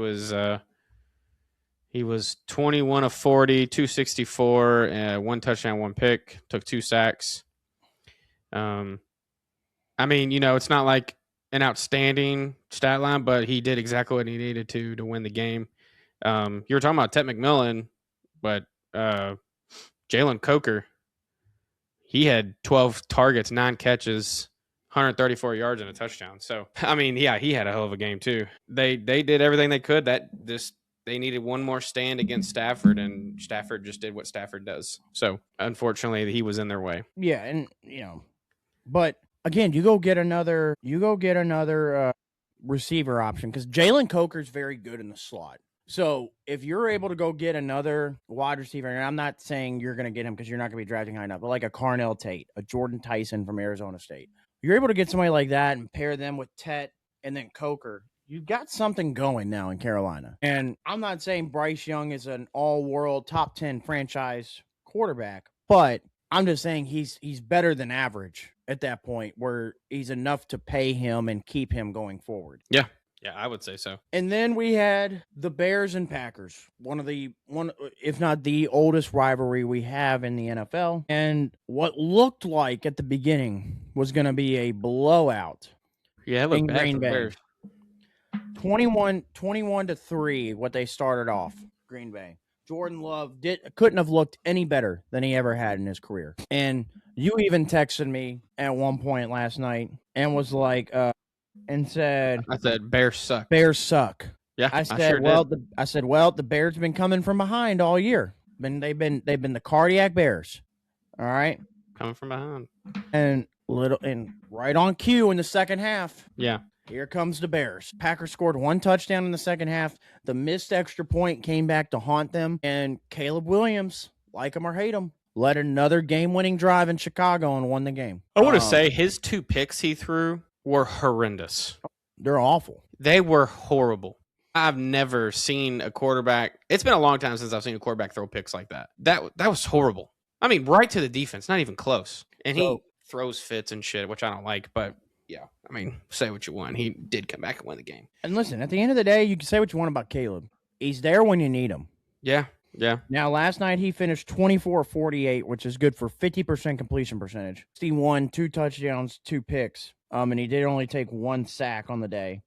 was 21 of 40, 264, 1 touchdown, 1 pick, took 2 sacks. It's not like an outstanding stat line, but he did exactly what he needed to win the game. You were talking about Tet McMillan, but Jalen Coker, he had 12 targets, 9 catches, 134 yards and a touchdown. So, he had a hell of a game too. They did everything they could. They needed one more stand against Stafford, and Stafford just did what Stafford does. So, unfortunately, he was in their way. Yeah, and but again, you go get another receiver option because Jalen Coker's very good in the slot. So if you're able to go get another wide receiver, and I'm not saying you're going to get him because you're not going to be drafting high enough, but like a Carnell Tate, a Jordan Tyson from Arizona State, you're able to get somebody like that and pair them with Tet and then Coker. You've got something going now in Carolina. And I'm not saying Bryce Young is an all-world top 10 franchise quarterback, but I'm just saying he's better than average at that point where he's enough to pay him and keep him going forward. Yeah. Yeah, I would say so. And then we had the Bears and Packers, one, if not the oldest rivalry we have in the NFL. And what looked like at the beginning was going to be a blowout. Yeah, it looked in bad Green for the Bay. Bears. 21-3, what they started off. Green Bay. Jordan Love couldn't have looked any better than he ever had in his career. And you even texted me at one point last night and was like, and said, I said Bears suck. Bears suck. Yeah, I said, sure did. The Bears have been coming from behind all year. They've been the cardiac Bears. All right, coming from behind, and right on cue in the second half. Yeah, here comes the Bears. Packers scored one touchdown in the second half. The missed extra point came back to haunt them, and Caleb Williams, like him or hate him, led another game-winning drive in Chicago and won the game. I want to say his 2 picks he threw were horrendous. They're awful. They were horrible. I've never seen a quarterback. It's been a long time since I've seen a quarterback throw picks like that. That was horrible. I mean, right to the defense, not even close. And he throws fits and shit, which I don't like. But yeah, I mean, say what you want. He did come back and win the game. And listen, at the end of the day, you can say what you want about Caleb. He's there when you need him. Yeah. Now, last night he finished 24-48, which is good for 50% completion percentage. He won 2 touchdowns, 2 picks. And he did only take 1 sack on the day.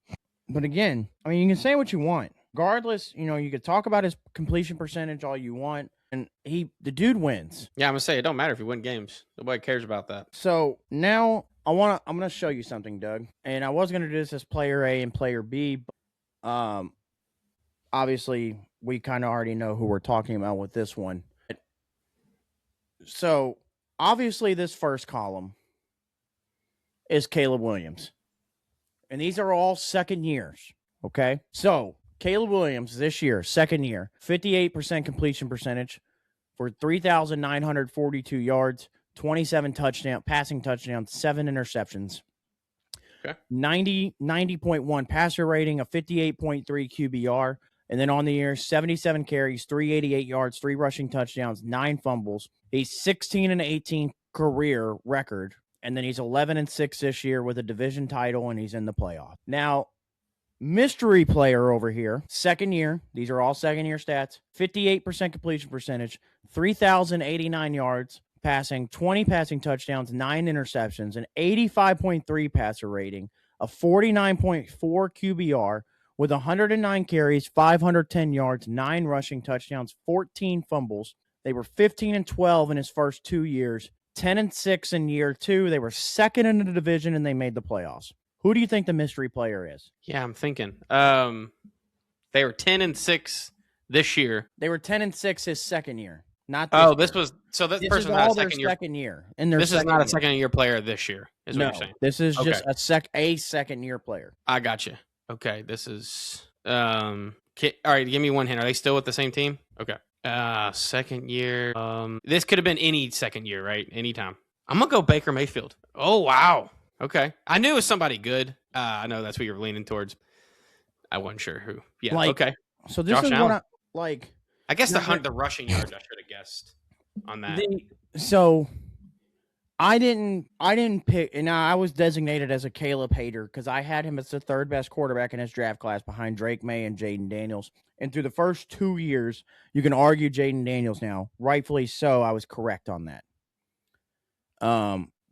But again, I mean, you can say what you want. Regardless, you could talk about his completion percentage all you want, and the dude wins. Yeah, I'm gonna say it don't matter if you win games. Nobody cares about that. So now I'm gonna show you something, Doug. And I was gonna do this as player A and player B. But, obviously, we kind of already know who we're talking about with this one. So obviously, this first column is Caleb Williams. And these are all second years, okay? So, Caleb Williams this year, second year, 58% completion percentage for 3,942 yards, 27 passing touchdowns, 7 interceptions. Okay. 90.1 passer rating, a 58.3 QBR. And then on the year, 77 carries, 388 yards, 3 rushing touchdowns, 9 fumbles. He's 16-18 career record. And then he's 11-6 this year with a division title, and he's in the playoff. Now, mystery player over here, second year. These are all second-year stats. 58% completion percentage, 3,089 yards passing, 20 passing touchdowns, 9 interceptions, an 85.3 passer rating, a 49.4 QBR with 109 carries, 510 yards, 9 rushing touchdowns, 14 fumbles. They were 15-12 in his first 2 years. 10-6 in year 2. They were second in the division, and they made the playoffs. Who do you think the mystery player is? Yeah, I'm thinking. They were 10-6 this year. They were 10-6 his second year. Not this year. was so. This is person's all not a their second year. And this is not a second-year player this year. Is what you're saying? This is just a second-year player. I got you. Okay, this is all right. Give me one hint. Are they still with the same team? Okay. Second year. This could have been any second year, right? Anytime. I'm gonna go Baker Mayfield. Oh wow. Okay. I knew it was somebody good. I know that's what you're leaning towards. I wasn't sure who. Yeah. Okay. So this Josh is Allen. What I like. I guess the rushing yards I should have guessed on that. I didn't pick, and I was designated as a Caleb hater because I had him as the 3rd best quarterback in his draft class behind Drake May and Jaden Daniels. And through the first 2 years, you can argue Jaden Daniels now. Rightfully so, I was correct on that.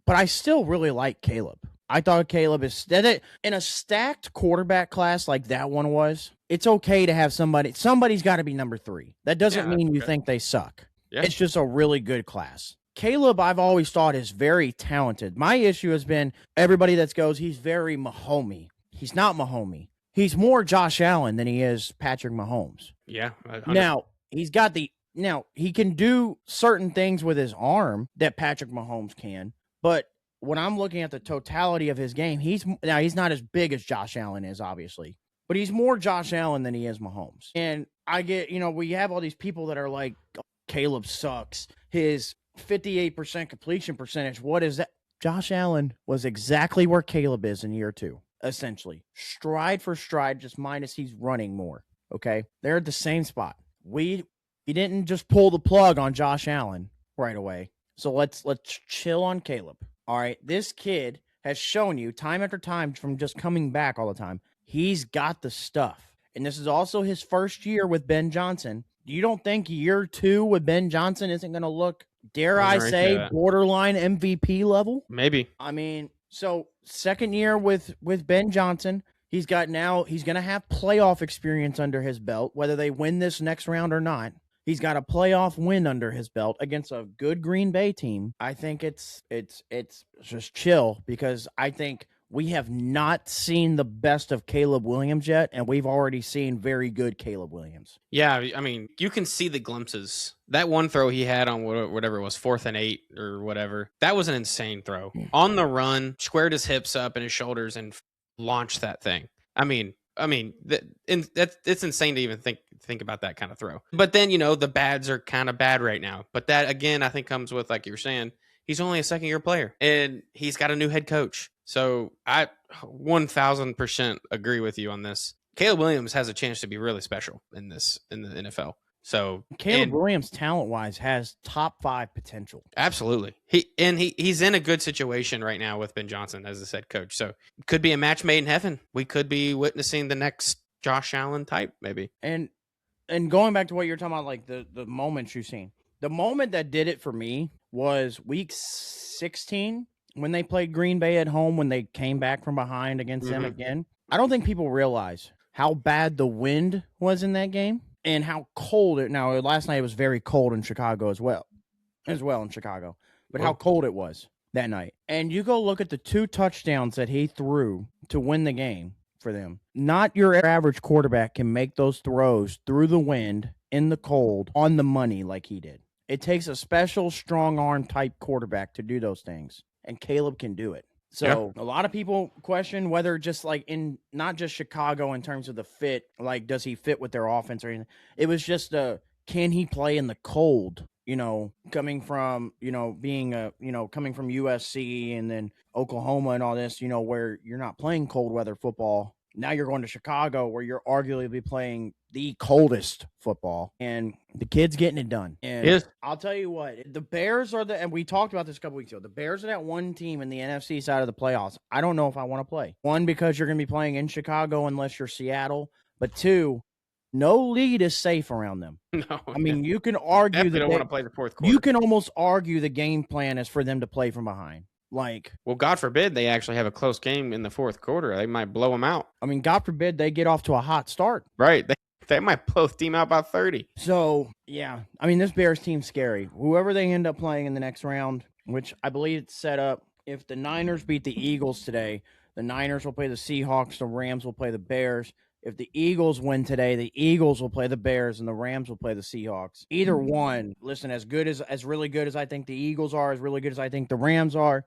But I still really like Caleb. I thought Caleb is in a stacked quarterback class like that one was. It's okay to have somebody's got to be number 3. That doesn't mean you think they suck. Yeah. It's just a really good class. Caleb, I've always thought, is very talented. My issue has been everybody that goes, he's very Mahomey. He's not Mahomey. He's more Josh Allen than he is Patrick Mahomes. Yeah. Now, he can do certain things with his arm that Patrick Mahomes can, but when I'm looking at the totality of his game, he's not as big as Josh Allen is, obviously, but he's more Josh Allen than he is Mahomes. And I get, we have all these people that are like, oh, Caleb sucks. His 58% completion percentage. What is that? Josh Allen was exactly where Caleb is in year 2, essentially. Stride for stride, just minus he's running more. Okay? They're at the same spot. He didn't just pull the plug on Josh Allen right away. So let's chill on Caleb. All right? This kid has shown you time after time from just coming back all the time He's got the stuff. And this is also his first year with Ben Johnson. You don't think year 2 with Ben Johnson isn't going to look, dare I say, borderline MVP level? Maybe. I mean, so second year with Ben Johnson, he's going to have playoff experience under his belt, whether they win this next round or not. He's got a playoff win under his belt against a good Green Bay team. I think it's just chill, because I think we have not seen the best of Caleb Williams yet, and we've already seen very good Caleb Williams. Yeah, I mean, you can see the glimpses. That one throw he had on whatever it was, 4th and 8 or whatever, that was an insane throw. On the run, squared his hips up and his shoulders and launched that thing. I mean, it's insane to even think about that kind of throw. But then, the bads are kind of bad right now. But that, again, I think comes with, like you were saying, he's only a second-year player, and he's got a new head coach. So I 1,000% agree with you on this. Caleb Williams has a chance to be really special in the NFL. So Caleb Williams, talent-wise, has top 5 potential. Absolutely. He's in a good situation right now with Ben Johnson as the head coach. So it could be a match made in heaven. We could be witnessing the next Josh Allen type, maybe. And going back to what you're talking about, like the moments you've seen, the moment that did it for me was week 16 when they played Green Bay at home, when they came back from behind against them again. I don't think people realize how bad the wind was in that game and how cold it. Now, last night it was very cold in Chicago as well in Chicago, but how cold it was that night. And you go look at the 2 touchdowns that he threw to win the game for them. Not your average quarterback can make those throws through the wind, in the cold, on the money like he did. It takes a special strong arm type quarterback to do those things, and Caleb can do it. So A lot of people question whether just like in not just Chicago in terms of the fit, like does he fit with their offense or anything? It was just can he play in the cold? Coming from being coming from USC and then Oklahoma and all this, where you're not playing cold weather football. Now you're going to Chicago where you're arguably playing the coldest football, and the kid's getting it done. And I'll tell you what, the Bears are and we talked about this a couple weeks ago, the Bears are that one team in the NFC side of the playoffs I don't know if I want to play. One, because you're going to be playing in Chicago unless you're Seattle, but 2, no lead is safe around them. No, I mean, you can argue they don't want to play the fourth quarter. You can almost argue the game plan is for them to play from behind. Well, God forbid they actually have a close game in the fourth quarter. They might blow them out. I mean, God forbid they get off to a hot start. Right. They might blow the team out by 30. So, yeah. I mean, this Bears team's scary. Whoever they end up playing in the next round, which I believe it's set up, if the Niners beat the Eagles today, the Niners will play the Seahawks, the Rams will play the Bears. If the Eagles win today, the Eagles will play the Bears and the Rams will play the Seahawks. Either one, listen, as really good as I think the Eagles are, as really good as I think the Rams are,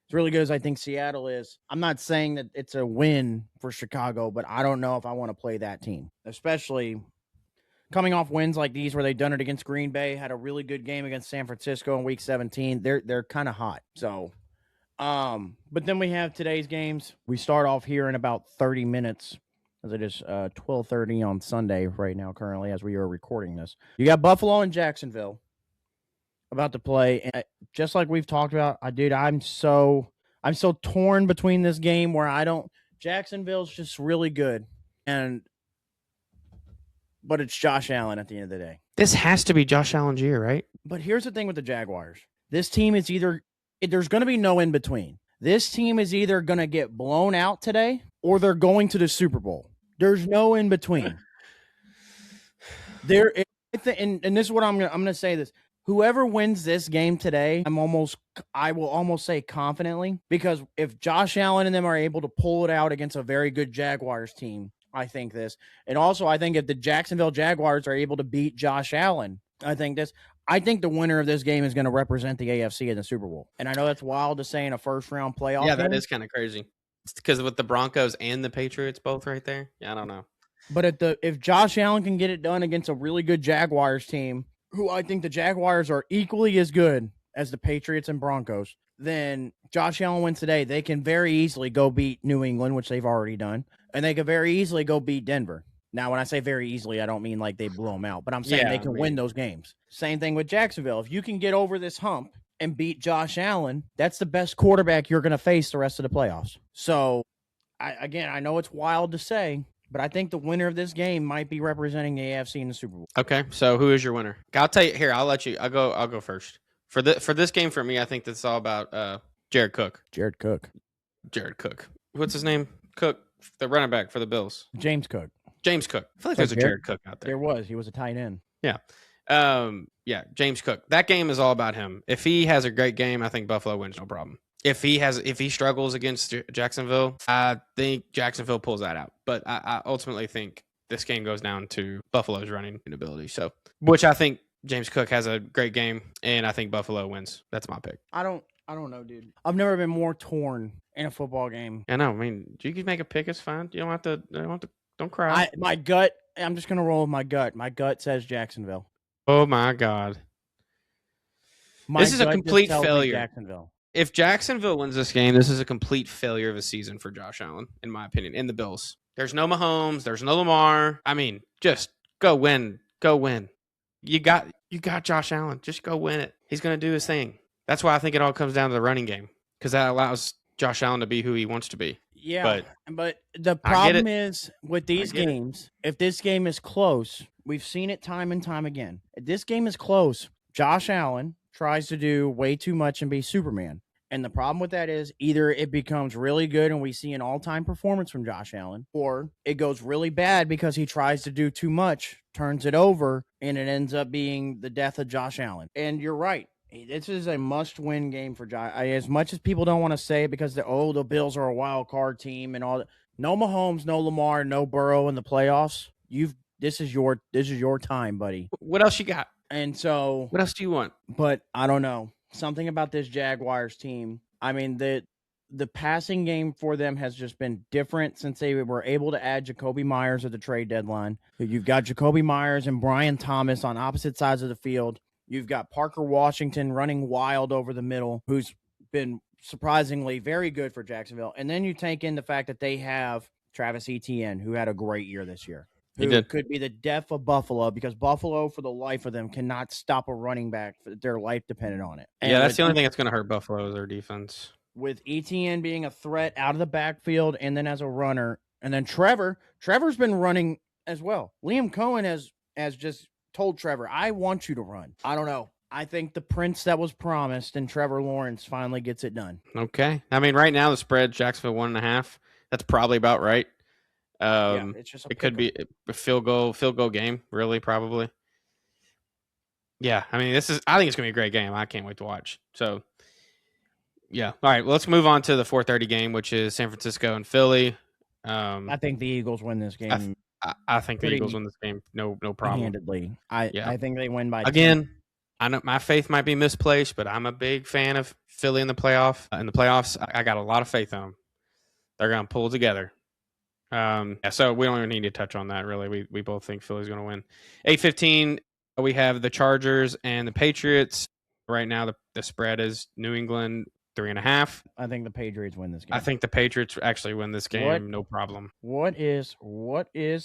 as really good as I think Seattle is. I'm not saying that it's a win for Chicago, but I don't know if I want to play that team, especially coming off wins like these where they've done it against Green Bay, had a really good game against San Francisco in week 17. They're kind of hot. So, but then we have today's games. We start off here in about 30 minutes. As it is 12:30 on Sunday right now, currently, as we are recording this. You got Buffalo and Jacksonville about to play. And just like we've talked about, I'm so torn between this game where Jacksonville's just really good. But it's Josh Allen at the end of the day. This has to be Josh Allen's year, right? But here's the thing with the Jaguars. This team is there's going to be no in between. This team is either going to get blown out today or they're going to the Super Bowl. There's no in between. And this is what I'm going to say this. Whoever wins this game today, I will almost say confidently, because if Josh Allen and them are able to pull it out against a very good Jaguars team, I think this. And also, I think if the Jacksonville Jaguars are able to beat Josh Allen, I think the winner of this game is going to represent the AFC in the Super Bowl. And I know that's wild to say in a first-round playoff game. That is kind of crazy. It's because with the Broncos and the Patriots both right there. Yeah, I don't know. But if Josh Allen can get it done against a really good Jaguars team, who I think the Jaguars are equally as good as the Patriots and Broncos, then Josh Allen wins today. They can very easily go beat New England, which they've already done, and they could very easily go beat Denver. Now, when I say very easily, I don't mean like they blow them out, but I'm saying they can win those games. Same thing with Jacksonville. If you can get over this hump and beat Josh Allen, that's the best quarterback you're going to face the rest of the playoffs. So I know it's wild to say, but I think the winner of this game might be representing the AFC in the Super Bowl. Okay, so who is your winner? I'll tell you here. I'll let you. I'll go first for this game. For me, I think that's all about Jared Cook. Jared Cook. Jared Cook. What's his name? Cook, the running back for the Bills. James Cook. James Cook. I feel like So there's a Jared Cook out there. There was. He was a tight end. Yeah. James Cook. That game is all about him. If he has a great game, I think Buffalo wins, no problem. If he struggles against Jacksonville, I think Jacksonville pulls that out. But I ultimately think this game goes down to Buffalo's running ability. So, which I think James Cook has a great game, and I think Buffalo wins. That's my pick. I don't know, dude. I've never been more torn in a football game. I know. I mean, you can make a pick. It's fine. You don't have to. Don't cry. My gut. I'm just gonna roll with my gut. My gut says Jacksonville. Oh my God. This is a complete failure. Jacksonville. If Jacksonville wins this game, this is a complete failure of a season for Josh Allen, in my opinion, in the Bills. There's no Mahomes. There's no Lamar. I mean, just go win. Go win. You got Josh Allen. Just go win it. He's going to do his thing. That's why I think it all comes down to the running game, because that allows Josh Allen to be who he wants to be. Yeah, but the problem is with these games, if this game is close, we've seen it time and time again. If this game is close, Josh Allen tries to do way too much and be Superman. And the problem with that is either it becomes really good and we see an all-time performance from Josh Allen, or it goes really bad because he tries to do too much, turns it over, and it ends up being the death of Josh Allen. And you're right. This is a must-win game for Josh. As much as people don't want to say it because the Bills are a wild card team and all that. No Mahomes, no Lamar, no Burrow in the playoffs. This is your time, buddy. What else you got? And so, what else do you want? But I don't know. Something about this Jaguars team. I mean, the passing game for them has just been different since they were able to add Jacoby Myers at the trade deadline. You've got Jacoby Myers and Brian Thomas on opposite sides of the field. You've got Parker Washington running wild over the middle, who's been surprisingly very good for Jacksonville. And then you take in the fact that they have Travis Etienne, who had a great year this year. Who could be the death of Buffalo, because Buffalo, for the life of them, cannot stop a running back. Their life depended on it. And that's the only thing that's going to hurt Buffalo is their defense. With Etienne being a threat out of the backfield and then as a runner. And then Trevor's been running as well. Liam Cohen has just told Trevor, I want you to run. I don't know. I think the prince that was promised and Trevor Lawrence finally gets it done. Okay. I mean, right now the spread, Jacksonville 1.5. That's probably about right. It's just it could be a field goal game, really, probably. Yeah, I mean, I think it's gonna be a great game. I can't wait to watch. So, yeah. All right, well, let's move on to the 4:30 game, which is San Francisco and Philly. I think the Eagles win this game. I think the Eagles win this game. No problem. Handedly. I think they win by 10. I know my faith might be misplaced, but I'm a big fan of Philly in the playoffs. In the playoffs, I got a lot of faith in them. They're gonna pull together. So we don't even need to touch on that, really. We both think Philly's going to win. 8:15, we have the Chargers and the Patriots. Right now, the spread is New England 3.5. I think the Patriots win this game. I think the Patriots actually win this game, no problem. What is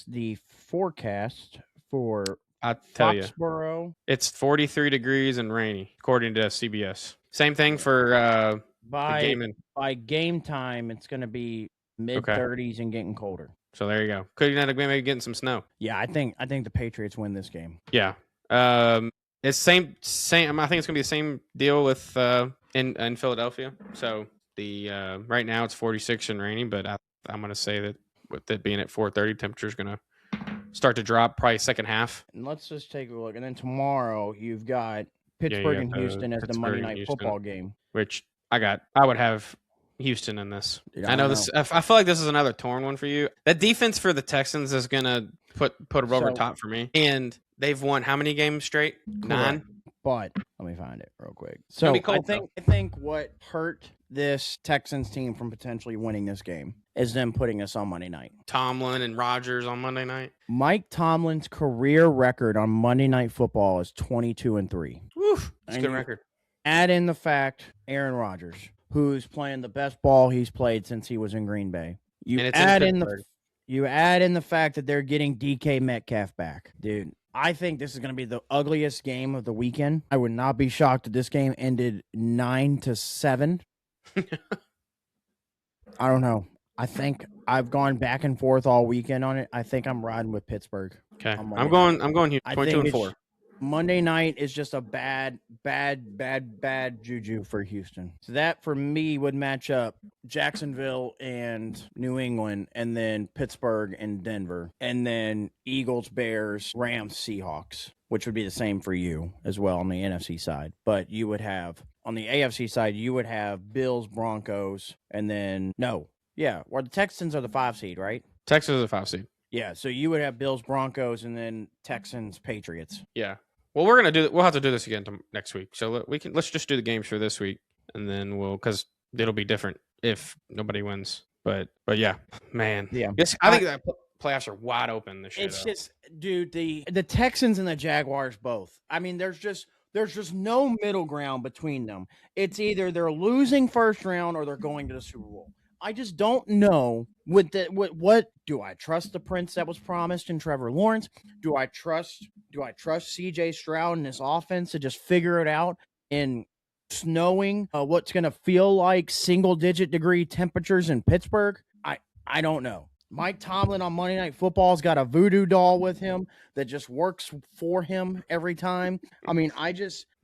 the forecast for Foxborough? You. It's 43 degrees and rainy, according to CBS. Same thing for by game time, it's going to be mid-30s and getting colder. So there you go. Could you not maybe getting some snow? Yeah, I think the Patriots win this game. Yeah. It's same. I think it's gonna be the same deal with in Philadelphia. So the right now it's 46 and rainy, but I'm gonna say that with it being at 4:30, temperature's gonna start to drop probably second half. And let's just take a look. And then tomorrow you've got Pittsburgh and Houston as the Monday Night Football game, which I would have Houston in this. Dude, I know this. I feel like this is another torn one for you. That defense for the Texans is gonna put a rubber top for me. And they've won how many games straight? Correct. 9. But let me find it real quick. So I think what hurt this Texans team from potentially winning this game is them putting us on Monday night. Tomlin and Rodgers on Monday night. Mike Tomlin's career record on Monday Night Football is 22-3. Woof, that's a good record. Add in the fact Aaron Rodgers, who's playing the best ball he's played since he was in Green Bay. You add in the fact that they're getting DK Metcalf back. Dude, I think this is going to be the ugliest game of the weekend. I would not be shocked if this game ended 9-7. I don't know. I think I've gone back and forth all weekend on it. I think I'm riding with Pittsburgh. Okay, on Monday I'm going. night. I'm going here. I 22 think and 4. Monday night is just a bad juju for Houston. So that for me would match up Jacksonville and New England, and then Pittsburgh and Denver, and then Eagles, Bears, Rams, Seahawks, which would be the same for you as well on the NFC side. But you would have on the AFC side, you would have Bills, Broncos, and then well, the Texans are the 5 seed, right? Texas is a 5 seed. Yeah, so you would have Bills, Broncos, and then Texans, Patriots. Yeah. Well, we'll have to do this again next week. So let's just do the games for this week, and then because it'll be different if nobody wins. But yeah, man. Yeah. Yes, I think that playoffs are wide open this year. It's just, dude, the Texans and the Jaguars both. I mean, there's just no middle ground between them. It's either they're losing first round or they're going to the Super Bowl. I just don't know what do I trust the prince that was promised in Trevor Lawrence? Do I trust CJ Stroud and his offense to just figure it out in snowing what's going to feel like single-digit degree temperatures in Pittsburgh? I don't know. Mike Tomlin on Monday Night Football's got a voodoo doll with him that just works for him every time. I mean,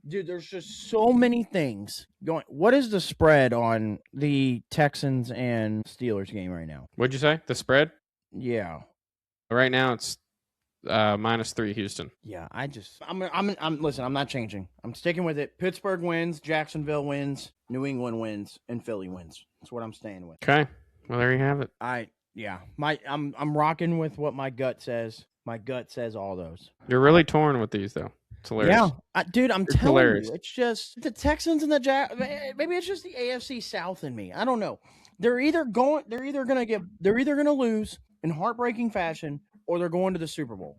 dude, there's just so many things going. What is the spread on the Texans and Steelers game right now? What'd you say? The spread? Yeah. Right now it's -3 Houston. Yeah, listen, I'm not changing. I'm sticking with it. Pittsburgh wins, Jacksonville wins, New England wins, and Philly wins. That's what I'm staying with. Okay. Well, there you have it. I'm rocking with what my gut says. My gut says all those. You're really torn with these though. It's hilarious. Yeah, dude, I'm telling hilarious. you, it's just the Texans and the maybe it's just the AFC South in me. I don't know. They're either gonna lose in heartbreaking fashion, or they're going to the Super Bowl.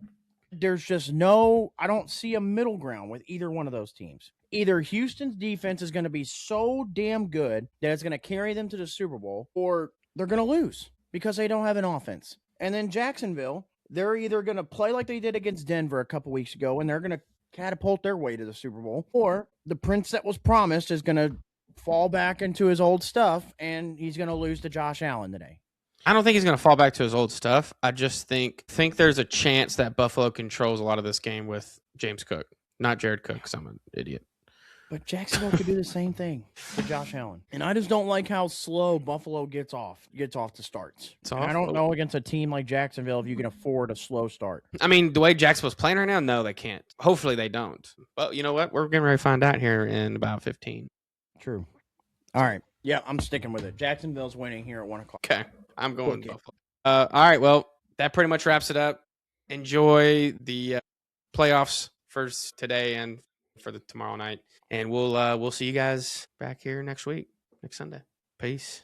There's just I don't see a middle ground with either one of those teams. Either Houston's defense is going to be so damn good that it's going to carry them to the Super Bowl, or they're going to lose because they don't have an offense. And then Jacksonville, they're either going to play like they did against Denver a couple weeks ago, and they're going to catapult their way to the Super Bowl, or the prince that was promised is going to fall back into his old stuff, and he's going to lose to Josh Allen today. I don't think he's going to fall back to his old stuff. I just think there's a chance that Buffalo controls a lot of this game with James Cook, not Jared Cook, because I'm an idiot. But Jacksonville could do the same thing to Josh Allen. And I just don't like how slow Buffalo gets off the starts. I don't know against a team like Jacksonville if you can afford a slow start. I mean, the way Jacksonville's playing right now, no, they can't. Hopefully they don't. But you know what? We're getting ready to find out here in about 15. True. All right. Yeah, I'm sticking with it. Jacksonville's winning here at 1 o'clock. Okay. I'm going Buffalo. All right. Well, that pretty much wraps it up. Enjoy the playoffs for today and for the tomorrow night. And we'll see you guys back here next week, next Sunday. Peace.